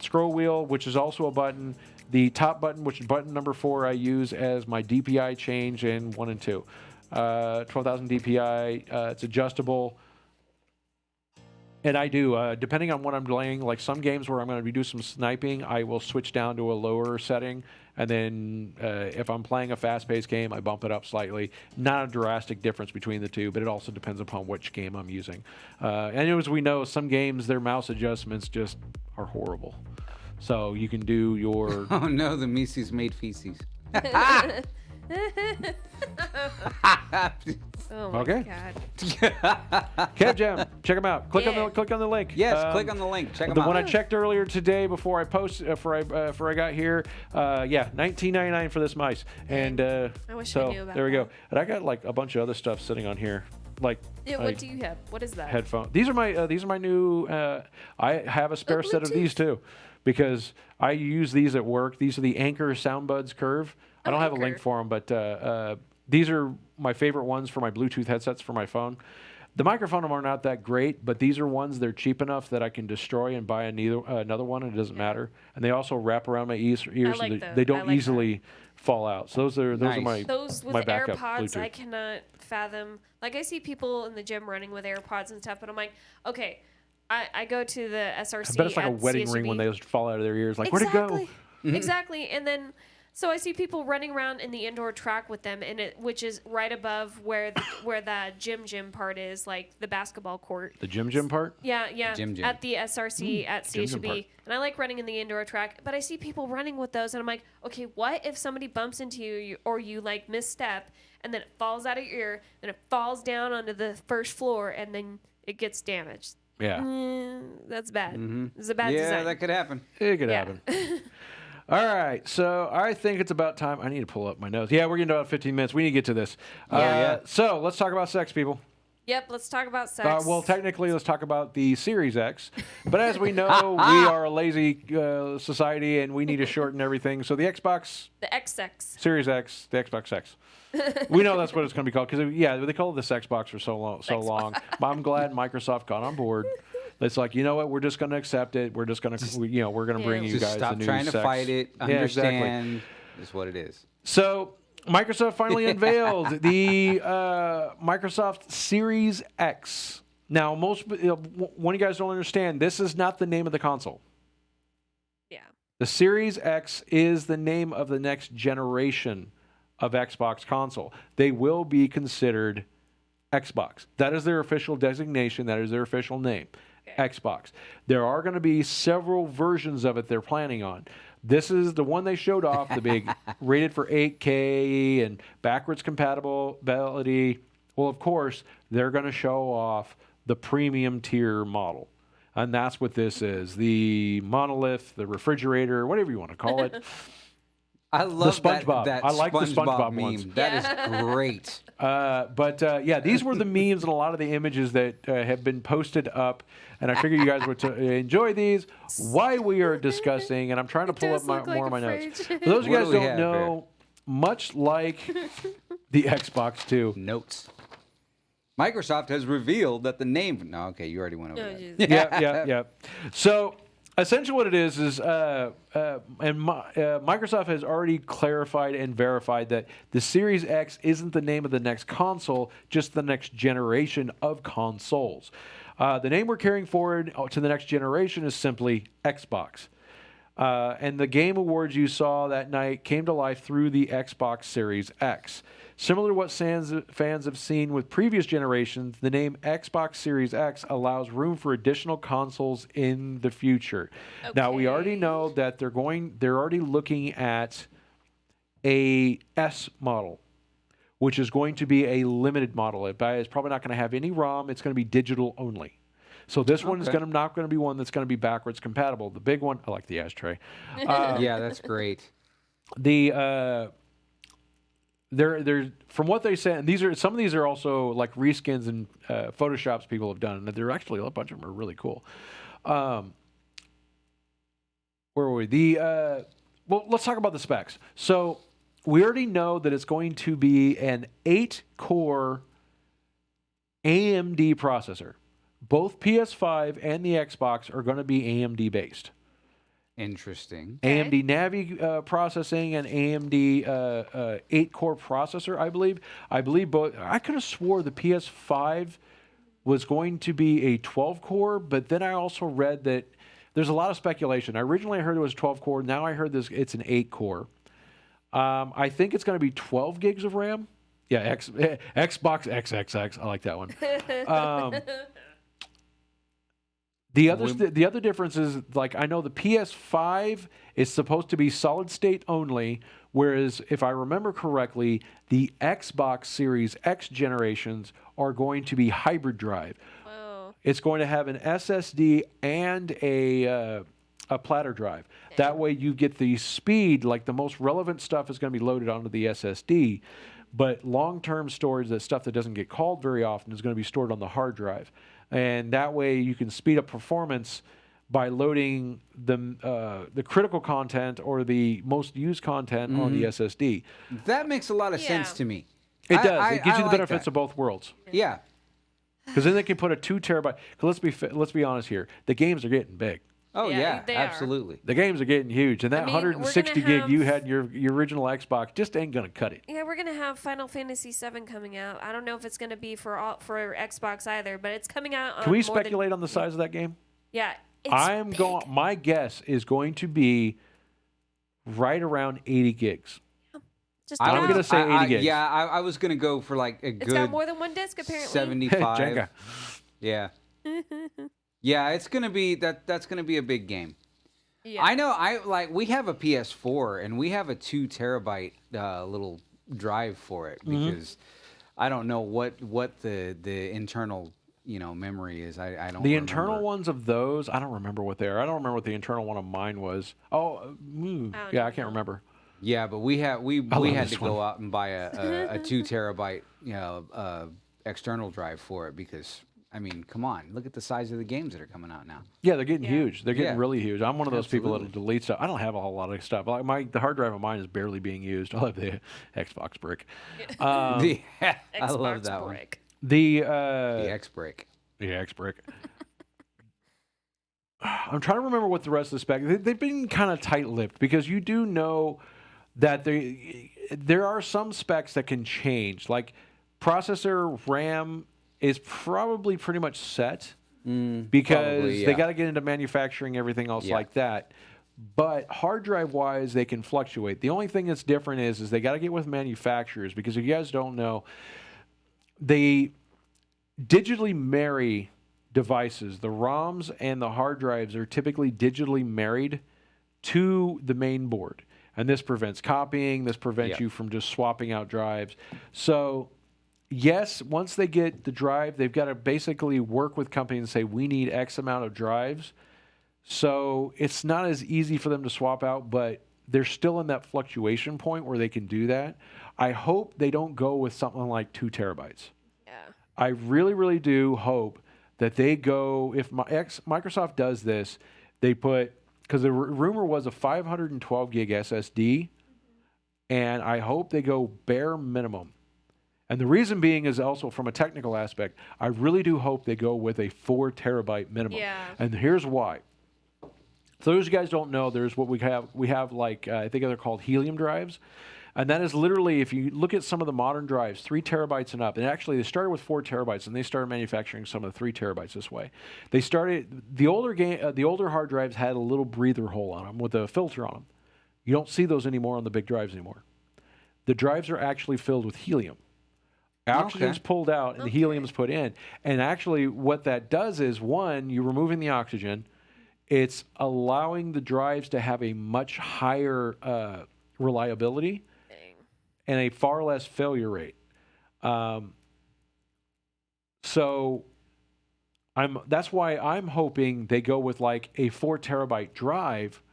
[SPEAKER 2] scroll wheel, which is also a button. The top button, which is button number 4, I use as my DPI change in 1 and 2. 12,000 DPI. It's adjustable. And I do, depending on what I'm playing, like some games where I'm going to be doing some sniping, I will switch down to a lower setting. And then if I'm playing a fast-paced game, I bump it up slightly. Not a drastic difference between the two, but it also depends upon which game I'm using. And as we know, some games, their mouse adjustments just are horrible. So you can do your...
[SPEAKER 1] Oh no, the Mises made feces.
[SPEAKER 3] Oh my
[SPEAKER 2] Okay.
[SPEAKER 3] God.
[SPEAKER 2] Cab Jam, check them out. Click
[SPEAKER 3] Yeah.
[SPEAKER 2] on the link.
[SPEAKER 1] Yes, click on the link. Check them
[SPEAKER 2] The
[SPEAKER 1] out.
[SPEAKER 2] one I checked earlier today before I before I got here, yeah, $19.99 for this mice. And
[SPEAKER 3] I wish I knew about
[SPEAKER 2] there we go.
[SPEAKER 3] that.
[SPEAKER 2] And I got like a bunch of other stuff sitting on here, like
[SPEAKER 3] Yeah, what do you have? What is that?
[SPEAKER 2] headphones. These are my new. I have a spare set of these too, because I use these at work. These are the Anchor Soundbuds Curve. I don't have a link
[SPEAKER 3] Anchor.
[SPEAKER 2] for them, but these are my favorite ones for my Bluetooth headsets for my phone. The microphone are not that great, but these are ones they're cheap enough that I can destroy and buy another one, and it doesn't matter. And they also wrap around my ears so
[SPEAKER 3] like
[SPEAKER 2] they
[SPEAKER 3] those.
[SPEAKER 2] don't
[SPEAKER 3] I like
[SPEAKER 2] easily fall out. So those are
[SPEAKER 1] Nice.
[SPEAKER 3] Those with
[SPEAKER 2] my backup
[SPEAKER 3] AirPods,
[SPEAKER 2] Bluetooth.
[SPEAKER 3] I cannot fathom. Like, I see people in the gym running with AirPods and stuff, but I'm like, okay, I go to the SRC.
[SPEAKER 2] I bet it's like a
[SPEAKER 3] at
[SPEAKER 2] wedding
[SPEAKER 3] CSUB.
[SPEAKER 2] ring when they just fall out of their ears. Like, where'd it go?
[SPEAKER 3] Exactly. And then, so I see people running around in the indoor track with them, which is right above where the gym part is, like the basketball court.
[SPEAKER 2] The gym part?
[SPEAKER 3] Yeah.
[SPEAKER 1] Gym.
[SPEAKER 3] At the SRC at
[SPEAKER 2] gym part.
[SPEAKER 3] CSUB. And I like running in the indoor track, but I see people running with those, and I'm like, okay, what if somebody bumps into you or you like misstep, and then it falls out of your ear, then it falls down onto the first floor, and then it gets damaged?
[SPEAKER 2] Yeah.
[SPEAKER 3] That's bad. It's a bad
[SPEAKER 1] Yeah,
[SPEAKER 3] design.
[SPEAKER 1] that could happen.
[SPEAKER 2] It could
[SPEAKER 3] Yeah.
[SPEAKER 2] happen. All right, so I think it's about time. I need to pull up my notes. Yeah, we're getting to about 15 minutes. We need to get to this.
[SPEAKER 3] Yeah.
[SPEAKER 2] So let's talk about sex, people.
[SPEAKER 3] Yep, let's talk about sex.
[SPEAKER 2] Well, technically, let's talk about the Series X. But as we know, we are a lazy society, and we need to shorten everything. So the Xbox
[SPEAKER 3] the XX.
[SPEAKER 2] Series X, the Xbox X. We know that's what it's going to be called because, yeah, they call it this Xbox for so long. But I'm glad Microsoft got on board. It's like, you know what? We're just going to accept it. We're just going to, we're going to bring you
[SPEAKER 1] Just
[SPEAKER 2] guys
[SPEAKER 1] stop
[SPEAKER 2] the new
[SPEAKER 1] trying to
[SPEAKER 2] sex.
[SPEAKER 1] fight it.
[SPEAKER 2] Yeah, exactly.
[SPEAKER 1] Understand is what it is.
[SPEAKER 2] So Microsoft finally unveiled the Microsoft Series X. Now, one of you guys don't understand, this is not the name of the console.
[SPEAKER 3] Yeah.
[SPEAKER 2] The Series X is the name of the next generation of Xbox console. They will be considered Xbox. That is their official designation. That is their official name. Xbox. There are going to be several versions of it they're planning on. This is the one they showed off, the big rated for 8K and backwards compatibility. Well, of course, they're going to show off the premium tier model. And that's what this is. The monolith, the refrigerator, whatever you want to call it.
[SPEAKER 1] I love
[SPEAKER 2] SpongeBob.
[SPEAKER 1] that
[SPEAKER 2] I like the SpongeBob
[SPEAKER 1] meme.
[SPEAKER 2] ones.
[SPEAKER 1] That is great.
[SPEAKER 2] Yeah, these were the memes and a lot of the images that have been posted up. And I figure you guys would enjoy these. Why we are discussing, and I'm trying to pull up more of my notes. For those of you
[SPEAKER 1] What
[SPEAKER 2] guys
[SPEAKER 1] do we
[SPEAKER 2] don't
[SPEAKER 1] have
[SPEAKER 2] know, much like the Xbox 2.
[SPEAKER 1] Notes. Microsoft has revealed that the name. No, okay, you already went over that.
[SPEAKER 2] Yeah. So essentially what it is Microsoft has already clarified and verified that the Series X isn't the name of the next console, just the next generation of consoles. The name we're carrying forward to the next generation is simply Xbox. And the Game Awards you saw that night came to life through the Xbox Series X. Similar to what fans have seen with previous generations, the name Xbox Series X allows room for additional consoles in the future. Okay. Now, we already know that they're already looking at a S model, which is going to be a limited model. It's probably not going to have any ROM. It's going to be digital only. So this one is not going to be one that's going to be backwards compatible. The big one, I like the ashtray.
[SPEAKER 1] Yeah, that's great.
[SPEAKER 2] They're from what they say, and some of these are also like reskins and Photoshops people have done, and they're actually a bunch of them are really cool. Where were we? Well, let's talk about the specs. So we already know that it's going to be an 8-core AMD processor. Both PS5 and the Xbox are going to be AMD based.
[SPEAKER 1] Interesting.
[SPEAKER 2] AMD Navi processing and AMD 8-core processor, I believe. I believe both. I could have swore the PS5 was going to be a 12-core, but then I also read that there's a lot of speculation. Originally, I heard it was 12-core. Now I heard it's an 8-core. I think it's going to be 12 gigs of RAM. Yeah, Xbox XXX. I like that one. The other difference is, like, I know the PS5 is supposed to be solid state only, whereas if I remember correctly, the Xbox Series X generations are going to be hybrid drive.
[SPEAKER 3] Whoa.
[SPEAKER 2] It's going to have an SSD and a platter drive. That way you get the speed, like the most relevant stuff is going to be loaded onto the SSD, but long-term storage, that stuff that doesn't get called very often, is going to be stored on the hard drive. And that way you can speed up performance by loading the critical content or the most used content on the SSD.
[SPEAKER 1] That makes a lot of sense to me.
[SPEAKER 2] It does. It gives you the
[SPEAKER 1] like
[SPEAKER 2] benefits of both worlds.
[SPEAKER 1] Yeah.
[SPEAKER 2] Because then they can put a 2 terabyte. Because let's be honest here, the games are getting big.
[SPEAKER 1] Oh
[SPEAKER 3] Yeah, they are.
[SPEAKER 1] absolutely.
[SPEAKER 2] The games are getting huge, and that 160 gig you had in your original Xbox just ain't gonna cut it.
[SPEAKER 3] Yeah, we're gonna have Final Fantasy VII coming out. I don't know if it's gonna be for Xbox either, but it's coming out. On
[SPEAKER 2] Can we
[SPEAKER 3] more
[SPEAKER 2] speculate on the size of that game?
[SPEAKER 3] Yeah, it's big.
[SPEAKER 2] My guess is going to be right around 80 gigs.
[SPEAKER 3] Just
[SPEAKER 2] I'm
[SPEAKER 3] about.
[SPEAKER 2] gonna say 80 gigs.
[SPEAKER 1] Yeah, I was gonna go for like a
[SPEAKER 3] It's
[SPEAKER 1] good
[SPEAKER 3] got more than one disc apparently.
[SPEAKER 1] 75.
[SPEAKER 2] Jenga.
[SPEAKER 1] Yeah. Yeah, it's gonna be that's gonna be a big game.
[SPEAKER 3] Yeah.
[SPEAKER 1] I know. We have a PS4 and we have a 2 terabyte little drive for it because I don't know what the internal memory is. I don't.
[SPEAKER 2] The
[SPEAKER 1] remember.
[SPEAKER 2] internal ones of those, I don't remember what they are. I don't remember what the internal one of mine was. Oh, yeah, I can't remember.
[SPEAKER 1] Yeah, but we had
[SPEAKER 2] this
[SPEAKER 1] to go out and buy a 2 terabyte external drive for it because. I mean, come on. Look at the size of the games that are coming out now.
[SPEAKER 2] Yeah, they're getting huge. They're getting
[SPEAKER 1] Yeah.
[SPEAKER 2] really huge. I'm one of those people
[SPEAKER 1] Absolutely.
[SPEAKER 2] that'll delete stuff. I don't have a whole lot of stuff. Like the hard drive of mine is barely being used. I have the Xbox brick.
[SPEAKER 1] I
[SPEAKER 3] Xbox
[SPEAKER 1] love that
[SPEAKER 3] brick.
[SPEAKER 2] The
[SPEAKER 1] X brick.
[SPEAKER 2] The X brick. I'm trying to remember what the rest of the spec. They've been kind of tight-lipped because you do know that there are some specs that can change. Like processor, RAM is probably pretty much set because they got to get into manufacturing, everything else like that. But hard drive wise, they can fluctuate. The only thing that's different is they got to get with manufacturers because if you guys don't know, they digitally marry devices. The ROMs and the hard drives are typically digitally married to the main board. And this prevents copying. This prevents you from just swapping out drives. So yes, once they get the drive, they've got to basically work with companies and say, we need X amount of drives. So it's not as easy for them to swap out, but they're still in that fluctuation point where they can do that. I hope they don't go with something like 2 terabytes.
[SPEAKER 3] Yeah.
[SPEAKER 2] I really, really do hope that they go, if Microsoft does this, they put, because the rumor was a 512 gig SSD, and I hope they go bare minimum. And the reason being is also from a technical aspect, I really do hope they go with a 4 terabyte minimum.
[SPEAKER 3] Yeah.
[SPEAKER 2] And here's why. So those of you guys don't know, there's what we have. We have like, I think they're called helium drives. And that is literally, if you look at some of the modern drives, 3 terabytes and up. And actually, they started with 4 terabytes, and they started manufacturing some of the 3 terabytes this way. They started, the older hard drives had a little breather hole on them with a filter on them. You don't see those anymore on the big drives anymore. The drives are actually filled with helium. Oxygen's pulled out and the helium's put in. And actually what that does is, one, you're removing the oxygen. It's allowing the drives to have a much higher reliability and a far less failure rate. So that's why I'm hoping they go with like a 4 terabyte drive,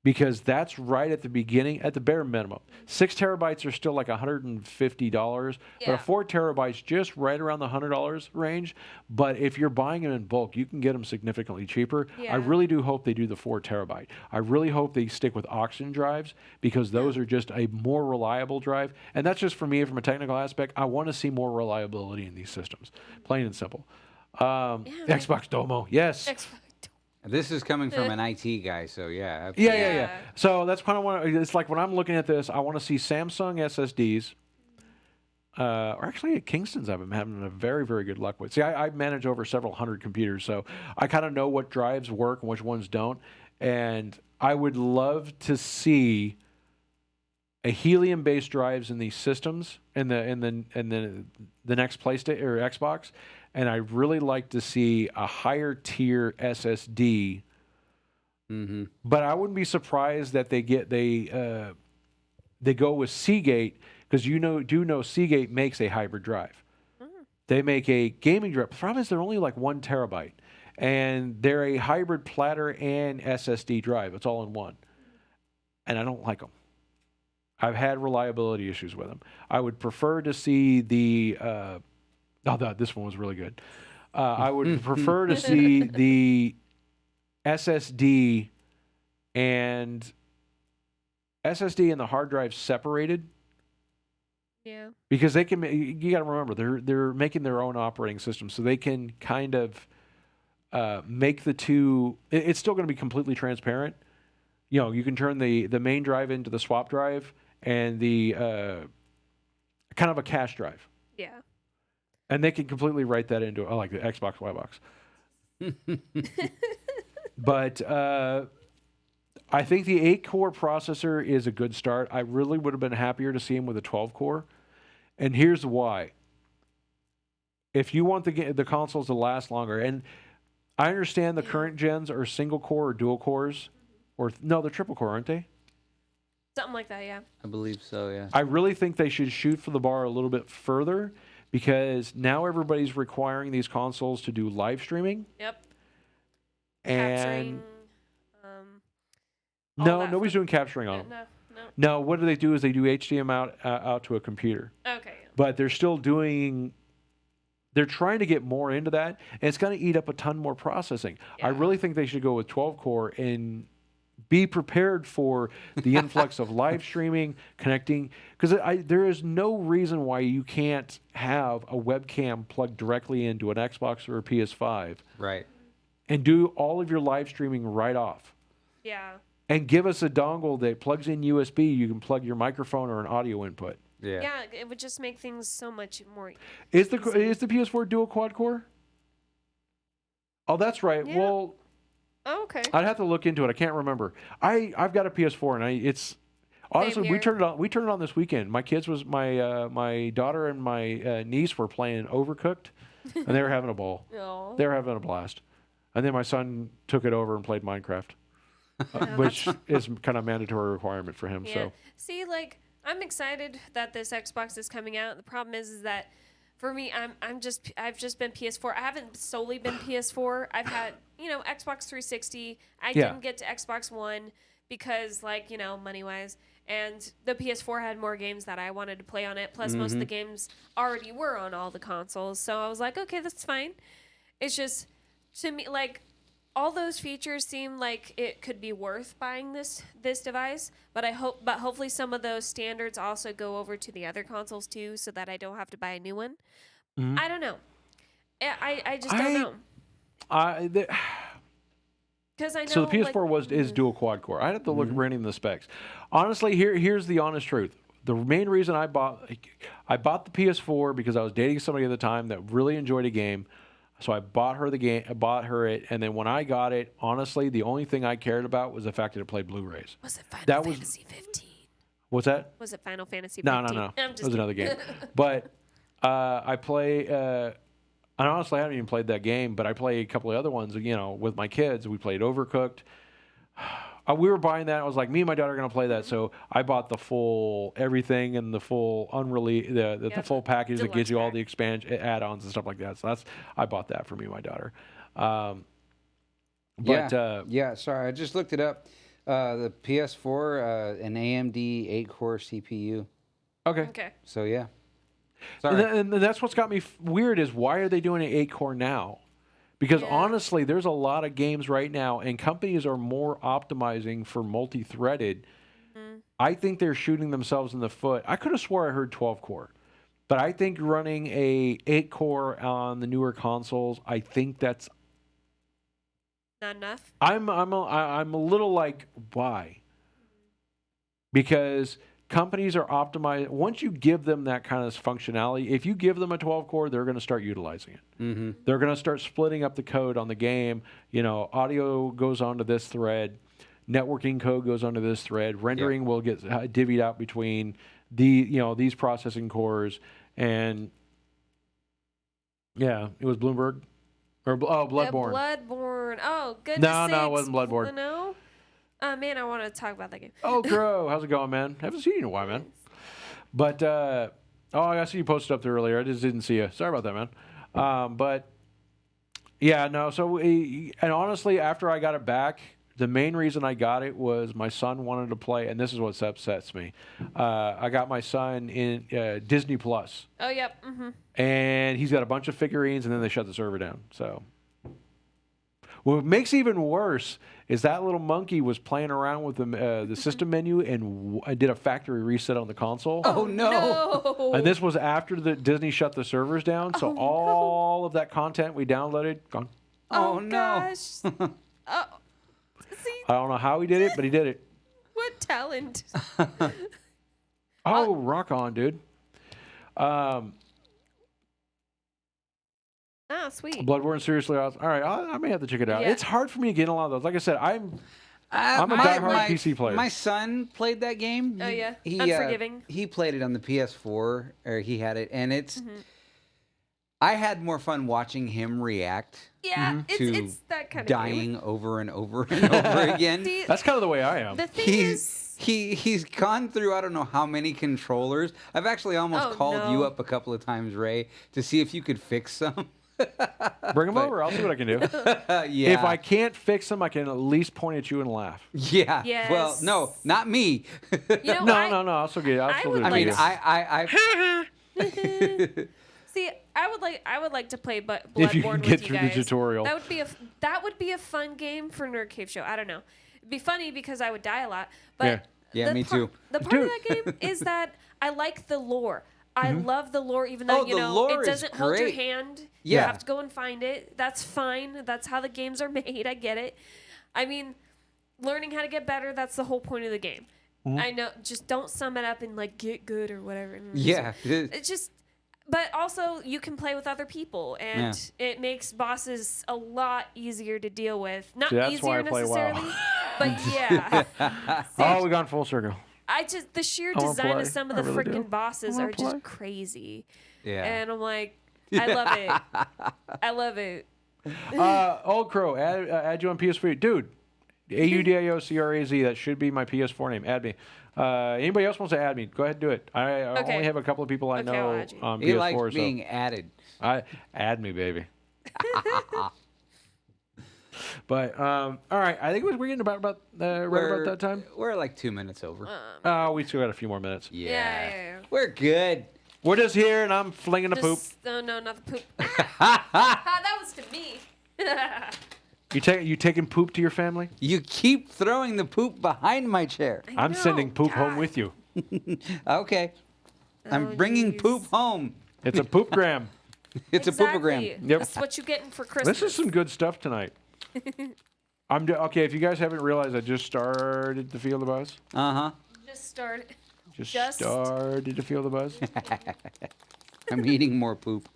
[SPEAKER 2] because that's right at the beginning, at the bare minimum. 6 terabytes are still like $150, but a 4 terabytes just right around the $100 range. But if you're buying them in bulk, you can get them significantly cheaper. I really do hope they do the 4 terabyte. I really hope they stick with oxygen drives, because those are just a more reliable drive. And that's just for me from a technical aspect. I want to see more reliability in these systems, plain and simple. Xbox Domo, yes.
[SPEAKER 1] This is coming from an IT guy, so yeah.
[SPEAKER 2] Yeah. So that's kind of what it's like when I'm looking at this. I want to see Samsung SSDs, or actually at Kingston's I've been having a very, very good luck with. See, I manage over several hundred computers, so I kind of know what drives work and which ones don't. And I would love to see a helium-based drives in these systems in the next PlayStation or Xbox, and I really like to see a higher tier SSD. But I wouldn't be surprised that they go with Seagate, because do know Seagate makes a hybrid drive. They make a gaming drive. The problem is they're only like 1 terabyte, and they're a hybrid platter and SSD drive. It's all in one, and I don't like them. I've had reliability issues with them. I would prefer to see the. This one was really good. I would prefer to see the SSD and the hard drive separated.
[SPEAKER 3] Yeah.
[SPEAKER 2] Because they can, you got to remember, they're making their own operating system, so they can kind of make the two. It's still going to be completely transparent. You can turn the main drive into the swap drive and the kind of a cache drive.
[SPEAKER 3] Yeah.
[SPEAKER 2] And they can completely write that into like the Xbox Y box. But I think the 8-core processor is a good start. I really would have been happier to see him with a 12-core. And here's why. If you want the consoles to last longer, and I understand the current gens are single core or dual cores, or no, they're triple core, aren't they?
[SPEAKER 3] Something like that, yeah.
[SPEAKER 1] I believe so, yeah.
[SPEAKER 2] I really think they should shoot for the bar a little bit further, because now everybody's requiring these consoles to do live streaming.
[SPEAKER 3] Yep.
[SPEAKER 2] And
[SPEAKER 3] capturing,
[SPEAKER 2] no, nobody's doing capturing on them. No, what do? Is they do HDMI out to a computer.
[SPEAKER 3] Okay.
[SPEAKER 2] But they're still doing. They're trying to get more into that, and it's going to eat up a ton more processing.
[SPEAKER 3] Yeah.
[SPEAKER 2] I really think they should go with 12-core and be prepared for the influx of live streaming, connecting, because there is no reason why you can't have a webcam plugged directly into an Xbox or a PS5.
[SPEAKER 1] Right.
[SPEAKER 2] And do all of your live streaming right off.
[SPEAKER 3] Yeah.
[SPEAKER 2] And give us a dongle that plugs in USB. You can plug your microphone or an audio input.
[SPEAKER 1] Yeah.
[SPEAKER 3] Yeah, it would just make things so much more
[SPEAKER 2] Is the PS4 dual quad core? Oh, that's right.
[SPEAKER 3] Yeah.
[SPEAKER 2] Well,
[SPEAKER 3] okay.
[SPEAKER 2] I'd have to look into it. I can't remember. I've got a PS4, and it's honestly we turned it on this weekend. My kids my daughter and my niece were playing Overcooked, and they were having a ball.
[SPEAKER 3] Oh.
[SPEAKER 2] They were having a blast. And then my son took it over and played Minecraft, which is kind of a mandatory requirement for him.
[SPEAKER 3] Yeah.
[SPEAKER 2] So
[SPEAKER 3] See, like, I'm excited that this Xbox is coming out. The problem is that for me, I've just been PS4. I haven't solely been PS4. I've had, Xbox 360. I didn't get to Xbox One because, like, money wise. And the PS4 had more games that I wanted to play on it. Plus, most of the games already were on all the consoles. So I was like, okay, that's fine. It's just, to me, like, all those features seem like it could be worth buying this device, but hopefully some of those standards also go over to the other consoles too, so that I don't have to buy a new one. I don't know. I just don't know. Because I know.
[SPEAKER 2] So the PS4 is dual quad core. I'd have to look at the specs. Honestly, here's the honest truth. The main reason I bought the PS4 because I was dating somebody at the time that really enjoyed a game. So I bought her the game, it, and then when I got it, honestly, the only thing I cared about was the fact that it played Blu-rays.
[SPEAKER 3] Was it Final Fantasy 15?
[SPEAKER 2] What's that?
[SPEAKER 3] Was it Final Fantasy 15?
[SPEAKER 2] No. It was another game. But I play, and honestly, I haven't even played that game, but I play a couple of other ones, with my kids. We played Overcooked. We were buying that. I was like, me and my daughter are going to play that. So I bought the full everything and the full the full package that gives you all the expansion add-ons and stuff like that. So I bought that for me and my daughter.
[SPEAKER 1] Sorry, I just looked it up. The PS4, an AMD 8-core CPU.
[SPEAKER 2] Okay.
[SPEAKER 1] So yeah. Sorry.
[SPEAKER 2] And that's what's got me weird is why are they doing an 8-core now? Because honestly, there's a lot of games right now, and companies are more optimizing for multi-threaded. I think they're shooting themselves in the foot. I could have swore I heard 12-core, but I think running a 8-core on the newer consoles, I think that's
[SPEAKER 3] not enough.
[SPEAKER 2] I'm a little like, why? Because companies are optimized. Once you give them that kind of functionality, if you give them a 12-core, they're going to start utilizing it. They're going to start splitting up the code on the game. Audio goes onto this thread. Networking code goes onto this thread. Rendering will get divvied out between these processing cores. And Yeah, it was Bloomberg. Bloodborne.
[SPEAKER 3] Bloodborne. Oh, goodness
[SPEAKER 2] No,
[SPEAKER 3] sakes.
[SPEAKER 2] it wasn't Bloodborne.
[SPEAKER 3] No? Man, I want to talk about that game.
[SPEAKER 2] Oh, Crow, how's it going, man? Haven't seen you in a while, man. But I see you posted up there earlier. I just didn't see you. Sorry about that, man. But yeah, no. So and honestly, after I got it back, the main reason I got it was my son wanted to play, and this is what upsets me. I got my son in Disney Plus.
[SPEAKER 3] Oh, yep. Mm-hmm.
[SPEAKER 2] And he's got a bunch of figurines, and then they shut the server down. So what makes it even worse is that little monkey was playing around with the system menu and did a factory reset on the console.
[SPEAKER 1] Oh, no.
[SPEAKER 2] And this was after the Disney shut the servers down, so all of that content we downloaded, gone.
[SPEAKER 1] Oh, no.
[SPEAKER 3] Gosh. Oh. See,
[SPEAKER 2] I don't know how he did it, but he did it.
[SPEAKER 3] what talent.
[SPEAKER 2] Oh, rock on, dude.
[SPEAKER 3] Sweet.
[SPEAKER 2] Bloodborne, seriously awesome. All right, I may have to check it out.
[SPEAKER 3] Yeah.
[SPEAKER 2] It's hard for me to get in a lot of those. Like I said, I'm a diehard PC player.
[SPEAKER 1] My son played that game.
[SPEAKER 3] Oh, yeah? Unforgiving.
[SPEAKER 1] He played it on the PS4, or he had it, and it's... I had more fun watching him react
[SPEAKER 3] Yeah,
[SPEAKER 1] to
[SPEAKER 3] it's that kind of
[SPEAKER 1] dying
[SPEAKER 3] game.
[SPEAKER 1] over and over and over again.
[SPEAKER 3] See,
[SPEAKER 2] That's kind of the way I am.
[SPEAKER 3] the thing is...
[SPEAKER 1] He's gone through I don't know how many controllers. I've actually almost called you up a couple of times, Ray, to see if you could fix some.
[SPEAKER 2] Bring them over. I'll see what I can do.
[SPEAKER 1] Yeah.
[SPEAKER 2] If I can't fix them, I can at least point at you and laugh.
[SPEAKER 1] Yeah.
[SPEAKER 3] Yes.
[SPEAKER 1] Well, no, not me.
[SPEAKER 3] You know,
[SPEAKER 2] No. I'll still get it. I'll still do it.
[SPEAKER 1] I mean,
[SPEAKER 2] I
[SPEAKER 3] See, I would like to play Bloodborne
[SPEAKER 2] If you can get
[SPEAKER 3] with you
[SPEAKER 2] through the
[SPEAKER 3] guys.
[SPEAKER 2] tutorial.
[SPEAKER 3] That would be a fun game for Nerd Cave Show. I don't know. It'd be funny because I would die a lot. But
[SPEAKER 1] Yeah, me too.
[SPEAKER 3] The part of that game is that I like the lore. I love the lore, even though
[SPEAKER 1] the lore
[SPEAKER 3] it
[SPEAKER 1] is
[SPEAKER 3] doesn't hold your
[SPEAKER 1] great.
[SPEAKER 3] hand.
[SPEAKER 1] Yeah.
[SPEAKER 3] You have to go and find it. That's fine. That's how the games are made. I get it. I mean, learning how to get better, that's the whole point of the game. I know, just don't sum it up and like get good or whatever.
[SPEAKER 1] Yeah.
[SPEAKER 3] It's just, but also you can play with other people, and it makes bosses a lot easier to deal with. Not
[SPEAKER 2] See, that's why
[SPEAKER 3] easier
[SPEAKER 2] I play WoW.
[SPEAKER 3] necessarily, but yeah.
[SPEAKER 2] Oh, we gone full circle.
[SPEAKER 3] The sheer
[SPEAKER 2] I wanna
[SPEAKER 3] design
[SPEAKER 2] play.
[SPEAKER 3] of some of
[SPEAKER 2] I
[SPEAKER 3] the
[SPEAKER 2] really do.
[SPEAKER 3] freaking bosses
[SPEAKER 2] I
[SPEAKER 3] are
[SPEAKER 2] wanna
[SPEAKER 3] just
[SPEAKER 2] play.
[SPEAKER 3] crazy.
[SPEAKER 1] Yeah.
[SPEAKER 3] And I'm like, I love it. I love it.
[SPEAKER 2] Old Crow, add you on PS4. Dude, AUDIOCRAZ, that should be my PS4 name. Add me. Anybody else wants to add me? Go ahead and do it. I only have a couple of people I
[SPEAKER 3] Okay,
[SPEAKER 2] know
[SPEAKER 3] I'll add you.
[SPEAKER 2] on
[SPEAKER 1] He
[SPEAKER 2] PS4.
[SPEAKER 1] likes being added.
[SPEAKER 2] Add me, baby. But all right, I think we're getting about right about that time.
[SPEAKER 1] We're like 2 minutes over.
[SPEAKER 2] We still got a few more minutes.
[SPEAKER 3] Yeah.
[SPEAKER 1] We're good.
[SPEAKER 2] We're just here, and I'm flinging the poop.
[SPEAKER 3] No, not the poop. That was to me.
[SPEAKER 2] You taking poop to your family?
[SPEAKER 1] You keep throwing the poop behind my chair.
[SPEAKER 2] I'm
[SPEAKER 3] know,
[SPEAKER 2] sending poop home
[SPEAKER 3] God.
[SPEAKER 2] with you.
[SPEAKER 1] Okay. I'm
[SPEAKER 3] Oh,
[SPEAKER 1] bringing
[SPEAKER 3] jeez.
[SPEAKER 1] poop home.
[SPEAKER 2] It's a poopgram.
[SPEAKER 1] It's a poopogram.
[SPEAKER 2] Yep.
[SPEAKER 3] That's what you're getting for Christmas.
[SPEAKER 2] This is some good stuff tonight. Okay, if you guys haven't realized, I just started to feel the buzz.
[SPEAKER 1] Uh-huh.
[SPEAKER 3] Just started.
[SPEAKER 2] Just started to feel the buzz.
[SPEAKER 1] I'm eating more poop.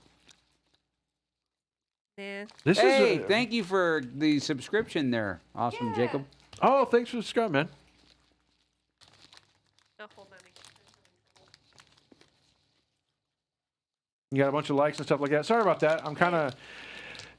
[SPEAKER 3] Yeah.
[SPEAKER 1] Hey, thank you for the subscription there. Awesome,
[SPEAKER 3] Yeah.
[SPEAKER 1] Jacob.
[SPEAKER 2] Oh, thanks for the subscribe, man.
[SPEAKER 3] Oh, hold on.
[SPEAKER 2] You got a bunch of likes and stuff like that. Sorry about that. I'm kind of.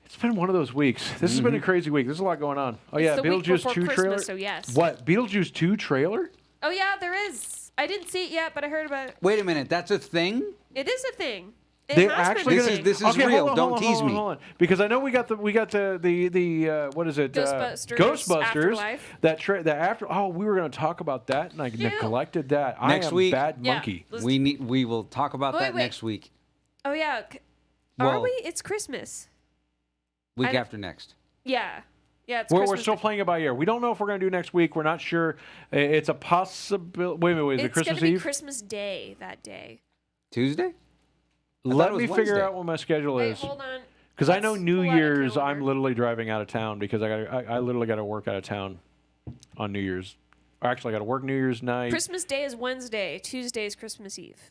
[SPEAKER 2] It's been one of those weeks. This has been a crazy week. There's a lot going on. Oh yeah,
[SPEAKER 3] It's the week
[SPEAKER 2] Beetlejuice
[SPEAKER 3] before
[SPEAKER 2] 2
[SPEAKER 3] Christmas,
[SPEAKER 2] trailer.
[SPEAKER 3] so yes.
[SPEAKER 2] What? Beetlejuice 2 trailer?
[SPEAKER 3] Oh yeah, there is. I didn't see it yet, but I heard about it.
[SPEAKER 1] Wait a minute. That's a thing?
[SPEAKER 3] It is a thing. It
[SPEAKER 2] They
[SPEAKER 3] has
[SPEAKER 2] actually
[SPEAKER 3] been a
[SPEAKER 2] gonna-
[SPEAKER 3] thing.
[SPEAKER 1] This is
[SPEAKER 2] Okay,
[SPEAKER 1] real.
[SPEAKER 2] hold on,
[SPEAKER 1] Don't
[SPEAKER 2] hold on,
[SPEAKER 1] tease
[SPEAKER 2] hold on,
[SPEAKER 1] me.
[SPEAKER 2] hold on. Because I know we got the what is it?
[SPEAKER 3] Ghostbusters
[SPEAKER 2] Ghostbusters.
[SPEAKER 3] Afterlife.
[SPEAKER 2] That after. Oh, we were going to talk about that, and I neglected that.
[SPEAKER 1] Next
[SPEAKER 2] I am
[SPEAKER 1] week.
[SPEAKER 2] bad
[SPEAKER 3] Yeah.
[SPEAKER 2] monkey.
[SPEAKER 3] Let's-
[SPEAKER 1] We will talk about that
[SPEAKER 3] Wait.
[SPEAKER 1] next week.
[SPEAKER 3] Oh yeah. Are
[SPEAKER 1] Well-
[SPEAKER 3] we? It's Christmas.
[SPEAKER 1] Week
[SPEAKER 3] I-
[SPEAKER 1] after next.
[SPEAKER 3] Yeah. Yeah. It's
[SPEAKER 2] We're
[SPEAKER 3] Christmas.
[SPEAKER 2] still playing it by ear. We don't know if we're going to do next week. We're not sure. It's a possibility. Wait. Is it
[SPEAKER 3] It's
[SPEAKER 2] Christmas
[SPEAKER 3] gonna be
[SPEAKER 2] Eve?
[SPEAKER 3] Christmas Day that day.
[SPEAKER 1] Tuesday? thought
[SPEAKER 2] Let
[SPEAKER 1] it
[SPEAKER 2] me
[SPEAKER 1] was
[SPEAKER 2] figure
[SPEAKER 1] Wednesday.
[SPEAKER 2] out what my schedule
[SPEAKER 3] Wait,
[SPEAKER 2] is.
[SPEAKER 3] hold on.
[SPEAKER 2] Because I know
[SPEAKER 3] Let's
[SPEAKER 2] New
[SPEAKER 3] pull out a
[SPEAKER 2] Year's, I'm
[SPEAKER 3] calendar.
[SPEAKER 2] literally driving out of town because I literally got to work out of town on New Year's. Or actually, I got to work New Year's night.
[SPEAKER 3] Christmas Day is Wednesday. Tuesday is Christmas Eve.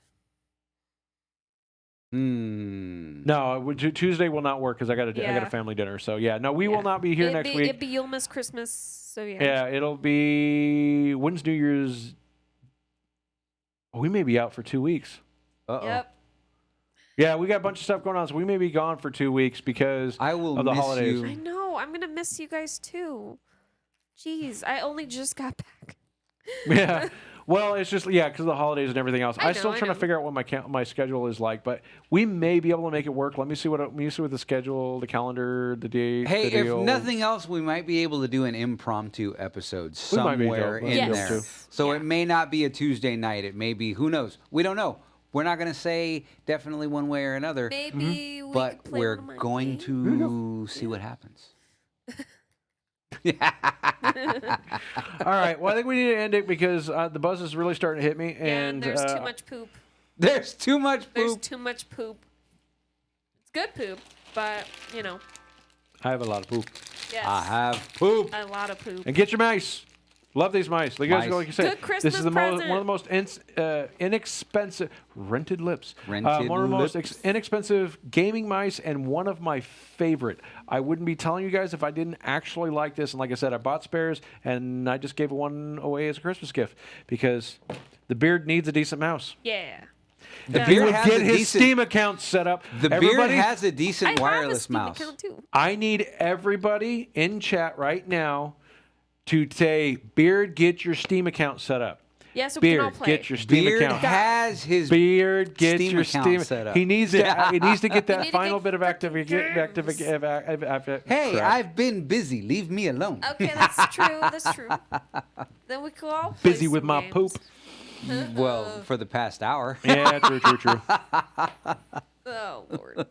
[SPEAKER 2] No, Tuesday will not work because I got
[SPEAKER 3] Yeah.
[SPEAKER 2] a family dinner. So yeah, no, we will not be here next week.
[SPEAKER 3] You'll miss Christmas. So yeah.
[SPEAKER 2] Yeah, it'll be when's New Year's? Oh, we may be out for 2 weeks.
[SPEAKER 1] Uh-oh.
[SPEAKER 3] Yep.
[SPEAKER 2] Yeah, we got a bunch of stuff going on, so we may be gone for 2 weeks because
[SPEAKER 1] I will
[SPEAKER 2] of the
[SPEAKER 1] miss
[SPEAKER 2] holidays.
[SPEAKER 1] you.
[SPEAKER 3] I know. I'm gonna miss you guys too. Jeez, I only just got back.
[SPEAKER 2] Yeah. Well, it's just because of the holidays and everything else. I'm still
[SPEAKER 3] I
[SPEAKER 2] trying to
[SPEAKER 3] know.
[SPEAKER 2] figure out what my schedule is like, but we may be able to make it work. Let me see what the schedule, the calendar, the date.
[SPEAKER 1] Hey,
[SPEAKER 2] the
[SPEAKER 1] if
[SPEAKER 2] deal.
[SPEAKER 1] nothing else, we might be able to do an impromptu episode
[SPEAKER 2] We might be
[SPEAKER 1] somewhere
[SPEAKER 2] able
[SPEAKER 1] in
[SPEAKER 2] to.
[SPEAKER 1] there.
[SPEAKER 3] Yes.
[SPEAKER 1] So
[SPEAKER 3] Yeah.
[SPEAKER 1] it may not be a Tuesday night. It may be, who knows? We don't know. We're not going to say definitely one way or another,
[SPEAKER 3] Maybe we
[SPEAKER 1] but
[SPEAKER 3] could play
[SPEAKER 1] we're
[SPEAKER 3] one of my
[SPEAKER 1] going
[SPEAKER 3] games.
[SPEAKER 1] to see what happens.
[SPEAKER 2] All right. Well, I think we need to end it because the buzz is really starting to hit me,
[SPEAKER 3] And
[SPEAKER 2] and
[SPEAKER 3] there's too much poop.
[SPEAKER 1] There's too much
[SPEAKER 3] There's
[SPEAKER 1] poop.
[SPEAKER 3] too much poop. It's good poop, but
[SPEAKER 2] I have a lot of poop.
[SPEAKER 3] yes,
[SPEAKER 1] I have poop.
[SPEAKER 3] a lot of poop.
[SPEAKER 2] And get your mice. Love these mice. Like,
[SPEAKER 1] Mice.
[SPEAKER 2] like you said,
[SPEAKER 3] Good Christmas
[SPEAKER 2] this is one of
[SPEAKER 3] present.
[SPEAKER 2] the most inexpensive rented lips.
[SPEAKER 1] Rented
[SPEAKER 2] one of the most
[SPEAKER 1] lips.
[SPEAKER 2] inexpensive gaming mice, and one of my favorite. I wouldn't be telling you guys if I didn't actually like this. And like I said, I bought spares, and I just gave one away as a Christmas gift because the beard needs a decent mouse.
[SPEAKER 3] Yeah.
[SPEAKER 1] The
[SPEAKER 3] Yeah.
[SPEAKER 2] He
[SPEAKER 1] beard
[SPEAKER 2] would
[SPEAKER 1] has
[SPEAKER 2] get
[SPEAKER 1] a
[SPEAKER 2] his
[SPEAKER 1] decent.
[SPEAKER 2] Steam account set up.
[SPEAKER 1] The
[SPEAKER 2] Everybody,
[SPEAKER 1] beard has a
[SPEAKER 3] I
[SPEAKER 1] decent
[SPEAKER 3] have a
[SPEAKER 1] wireless
[SPEAKER 3] Steam
[SPEAKER 1] mouse.
[SPEAKER 3] account too.
[SPEAKER 2] I need everybody in chat right now to say, Beard, get your Steam account set up.
[SPEAKER 3] Yeah, so we can all
[SPEAKER 2] Beard,
[SPEAKER 3] play.
[SPEAKER 2] get your Steam
[SPEAKER 1] Beard
[SPEAKER 2] account.
[SPEAKER 1] has his
[SPEAKER 2] Beard, get
[SPEAKER 1] Steam
[SPEAKER 2] your
[SPEAKER 1] account
[SPEAKER 2] Steam
[SPEAKER 1] set up.
[SPEAKER 2] He needs to. He needs to get that
[SPEAKER 3] need to
[SPEAKER 2] final
[SPEAKER 3] get
[SPEAKER 2] bit of
[SPEAKER 1] Hey,
[SPEAKER 2] crap.
[SPEAKER 1] I've been busy. Leave me alone.
[SPEAKER 3] Okay, that's true. That's true. Then we could all play
[SPEAKER 2] Busy with
[SPEAKER 3] some
[SPEAKER 2] my
[SPEAKER 3] games.
[SPEAKER 2] poop.
[SPEAKER 1] Well, for the past hour.
[SPEAKER 2] Yeah, true.
[SPEAKER 3] Oh Lord.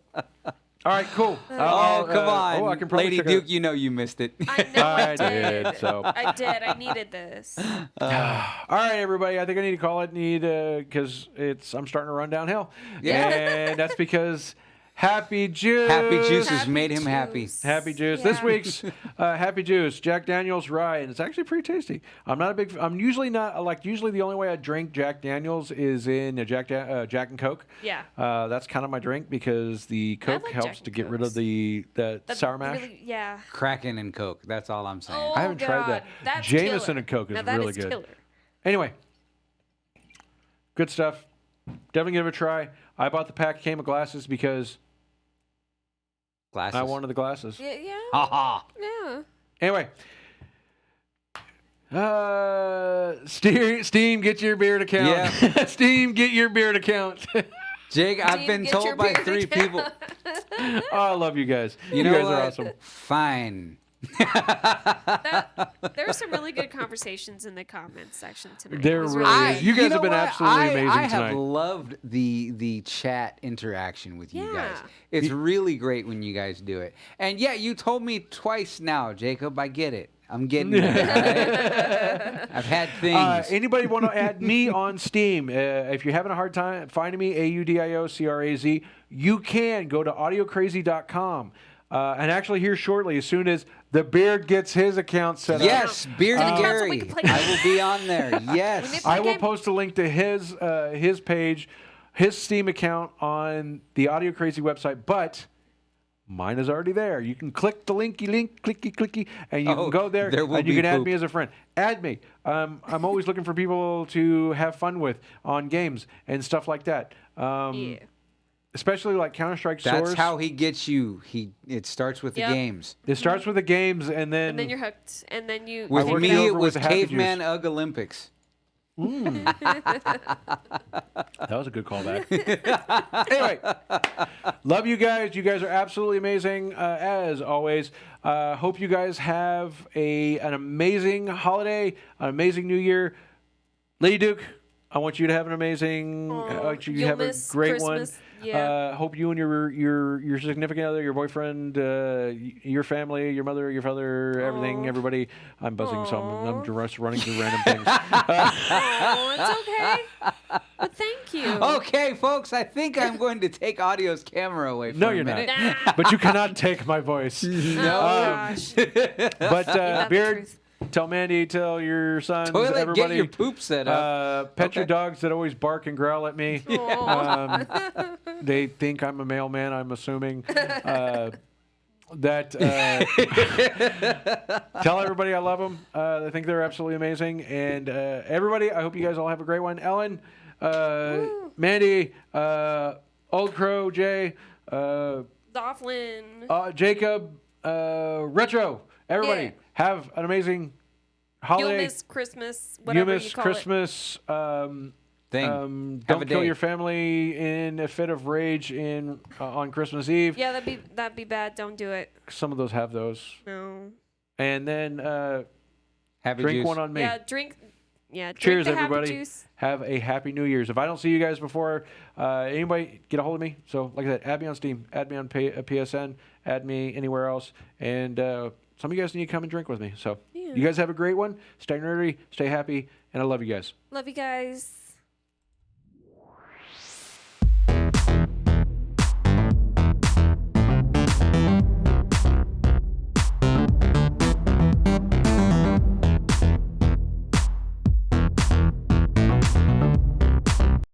[SPEAKER 2] All right, cool.
[SPEAKER 1] Oh, come on.
[SPEAKER 2] I can probably
[SPEAKER 1] Lady
[SPEAKER 2] check
[SPEAKER 1] Duke,
[SPEAKER 2] out-
[SPEAKER 1] you know you missed it.
[SPEAKER 3] I know I
[SPEAKER 2] I did,
[SPEAKER 3] did.
[SPEAKER 2] so.
[SPEAKER 3] I did. I needed this.
[SPEAKER 2] All right, everybody. I think I need to call it. Because I'm starting to run downhill.
[SPEAKER 1] Yeah.
[SPEAKER 2] And that's because Happy Juice.
[SPEAKER 1] Happy Juice has
[SPEAKER 3] Happy
[SPEAKER 1] made him happy.
[SPEAKER 3] juice.
[SPEAKER 2] Happy Juice.
[SPEAKER 3] Yeah.
[SPEAKER 2] This week's Happy Juice, Jack Daniel's Rye, and it's actually pretty tasty. I'm usually not usually the only way I drink Jack Daniel's is in a Jack and Coke.
[SPEAKER 3] Yeah.
[SPEAKER 2] That's kind of my drink because the Coke
[SPEAKER 3] like
[SPEAKER 2] helps
[SPEAKER 3] Jack
[SPEAKER 2] to
[SPEAKER 3] and
[SPEAKER 2] get rid
[SPEAKER 3] Cokes.
[SPEAKER 2] of the
[SPEAKER 3] That's
[SPEAKER 2] sour mash.
[SPEAKER 3] Really, yeah.
[SPEAKER 1] Kraken and Coke. That's all I'm saying.
[SPEAKER 3] Oh,
[SPEAKER 2] I haven't tried
[SPEAKER 3] God.
[SPEAKER 2] that.
[SPEAKER 3] That's
[SPEAKER 2] Jameson
[SPEAKER 3] killer.
[SPEAKER 2] and Coke is
[SPEAKER 3] Now that
[SPEAKER 2] really
[SPEAKER 3] is
[SPEAKER 2] good.
[SPEAKER 3] Killer.
[SPEAKER 2] Anyway, good stuff. Definitely give it a try. I bought the pack came of glasses because
[SPEAKER 1] Glasses.
[SPEAKER 2] I wanted the glasses.
[SPEAKER 3] Yeah. Yeah.
[SPEAKER 1] Ha ha.
[SPEAKER 3] Yeah.
[SPEAKER 2] Anyway. Steam, get your beard account.
[SPEAKER 1] Yeah.
[SPEAKER 2] Steam, get your beard account.
[SPEAKER 1] Jake, I've
[SPEAKER 3] Team,
[SPEAKER 1] been
[SPEAKER 3] get your
[SPEAKER 1] told by
[SPEAKER 3] beard
[SPEAKER 1] 3
[SPEAKER 3] account.
[SPEAKER 1] people.
[SPEAKER 2] Oh, I love you guys.
[SPEAKER 1] You know
[SPEAKER 2] guys
[SPEAKER 1] what?
[SPEAKER 2] are awesome.
[SPEAKER 1] Fine.
[SPEAKER 3] There were some really good conversations in the comments section tonight.
[SPEAKER 2] There
[SPEAKER 3] It was
[SPEAKER 2] really is. You guys
[SPEAKER 1] know
[SPEAKER 2] have been
[SPEAKER 1] what?
[SPEAKER 2] absolutely amazing
[SPEAKER 1] I have
[SPEAKER 2] tonight.
[SPEAKER 1] loved the chat interaction with you guys.
[SPEAKER 3] Yeah.
[SPEAKER 1] It's really great when you guys do it. And yeah, you told me twice now, Jacob. I get it. I'm getting it. All right? I've had things.
[SPEAKER 2] Anybody want to add me on Steam? If you're having a hard time finding me, AUDIOCRAZ, you can go to audiocrazy.com. And actually here shortly, as soon as the Beard gets his account set up.
[SPEAKER 1] Yes, Beard and
[SPEAKER 3] Council, we
[SPEAKER 1] Gary.
[SPEAKER 3] can play
[SPEAKER 1] I will be on there. Yes.
[SPEAKER 3] play
[SPEAKER 2] I will
[SPEAKER 3] game.
[SPEAKER 2] post a link to his page, his Steam account on the AudioCrazy website, but mine is already there. You can click the clicky, and you can go there,
[SPEAKER 1] there will
[SPEAKER 2] and you
[SPEAKER 1] be
[SPEAKER 2] can add
[SPEAKER 1] poop.
[SPEAKER 2] me as a friend. Add me. I'm always looking for people to have fun with on games and stuff like that.
[SPEAKER 3] Yeah.
[SPEAKER 2] Especially like Counter-Strike
[SPEAKER 1] That's
[SPEAKER 2] Source.
[SPEAKER 1] how he gets you. It starts with
[SPEAKER 3] Yep.
[SPEAKER 1] the games.
[SPEAKER 2] It starts with the games, and then,
[SPEAKER 3] And then you're hooked. And then you.
[SPEAKER 1] With
[SPEAKER 2] work
[SPEAKER 1] me,
[SPEAKER 2] it over
[SPEAKER 1] it
[SPEAKER 2] with
[SPEAKER 1] was
[SPEAKER 2] the Happy
[SPEAKER 1] Caveman
[SPEAKER 2] Juice.
[SPEAKER 1] Ugg Olympics.
[SPEAKER 2] That was a good callback. Anyway, love you guys. You guys are absolutely amazing, as always. Hope you guys have an amazing holiday, an amazing New Year. Lady Duke, I want you to have an amazing. I want you to
[SPEAKER 3] you'll
[SPEAKER 2] have a
[SPEAKER 3] miss
[SPEAKER 2] great
[SPEAKER 3] Christmas.
[SPEAKER 2] one.
[SPEAKER 3] Yeah.
[SPEAKER 2] Hope you and your significant other, your boyfriend, your family, your mother, your father, everything, everybody. I'm buzzing, so I'm just running through random things.
[SPEAKER 3] Oh, it's okay. But thank you.
[SPEAKER 1] Okay, folks, I think I'm going to take Audio's camera away for
[SPEAKER 2] No,
[SPEAKER 1] a
[SPEAKER 2] you're not.
[SPEAKER 1] minute.
[SPEAKER 3] Nah.
[SPEAKER 2] But you cannot take my voice.
[SPEAKER 3] Oh, gosh. Ain't
[SPEAKER 2] But
[SPEAKER 3] that the
[SPEAKER 2] Beard,
[SPEAKER 3] truth?
[SPEAKER 2] tell Mandy, tell your sons,
[SPEAKER 1] Toilet,
[SPEAKER 2] everybody.
[SPEAKER 1] get your poop set up.
[SPEAKER 2] Pet your
[SPEAKER 1] Okay.
[SPEAKER 2] dogs that always bark and growl at me. They think I'm a mailman, I'm assuming. Tell everybody I love them. I think they're absolutely amazing. And everybody, I hope you guys all have a great one. Ellen, Mandy, Old Crow, Jay,
[SPEAKER 3] Zofflin.
[SPEAKER 2] Jacob, Retro. Everybody,
[SPEAKER 3] Yeah.
[SPEAKER 2] have an amazing holiday.
[SPEAKER 3] You'll miss Christmas, whatever you call
[SPEAKER 2] Christmas.
[SPEAKER 1] Thing.
[SPEAKER 2] Don't kill your family in a fit of rage on Christmas Eve.
[SPEAKER 3] Yeah, that'd be bad. Don't do it.
[SPEAKER 2] Some of those have those.
[SPEAKER 3] No.
[SPEAKER 2] And then
[SPEAKER 1] Happy
[SPEAKER 2] drink
[SPEAKER 1] juice.
[SPEAKER 2] one on me.
[SPEAKER 3] Yeah, drink. Yeah, drink
[SPEAKER 2] Cheers,
[SPEAKER 3] the happy
[SPEAKER 2] everybody.
[SPEAKER 3] juice.
[SPEAKER 2] Have a happy New Year's. If I don't see you guys before, anybody get a hold of me. So, like I said, add me on Steam, add me on PSN, add me anywhere else. And some of you guys need to come and drink with me. So,
[SPEAKER 3] Yeah.
[SPEAKER 2] you guys have a great one. Stay nerdy, stay happy, and I love you guys.
[SPEAKER 3] Love you guys.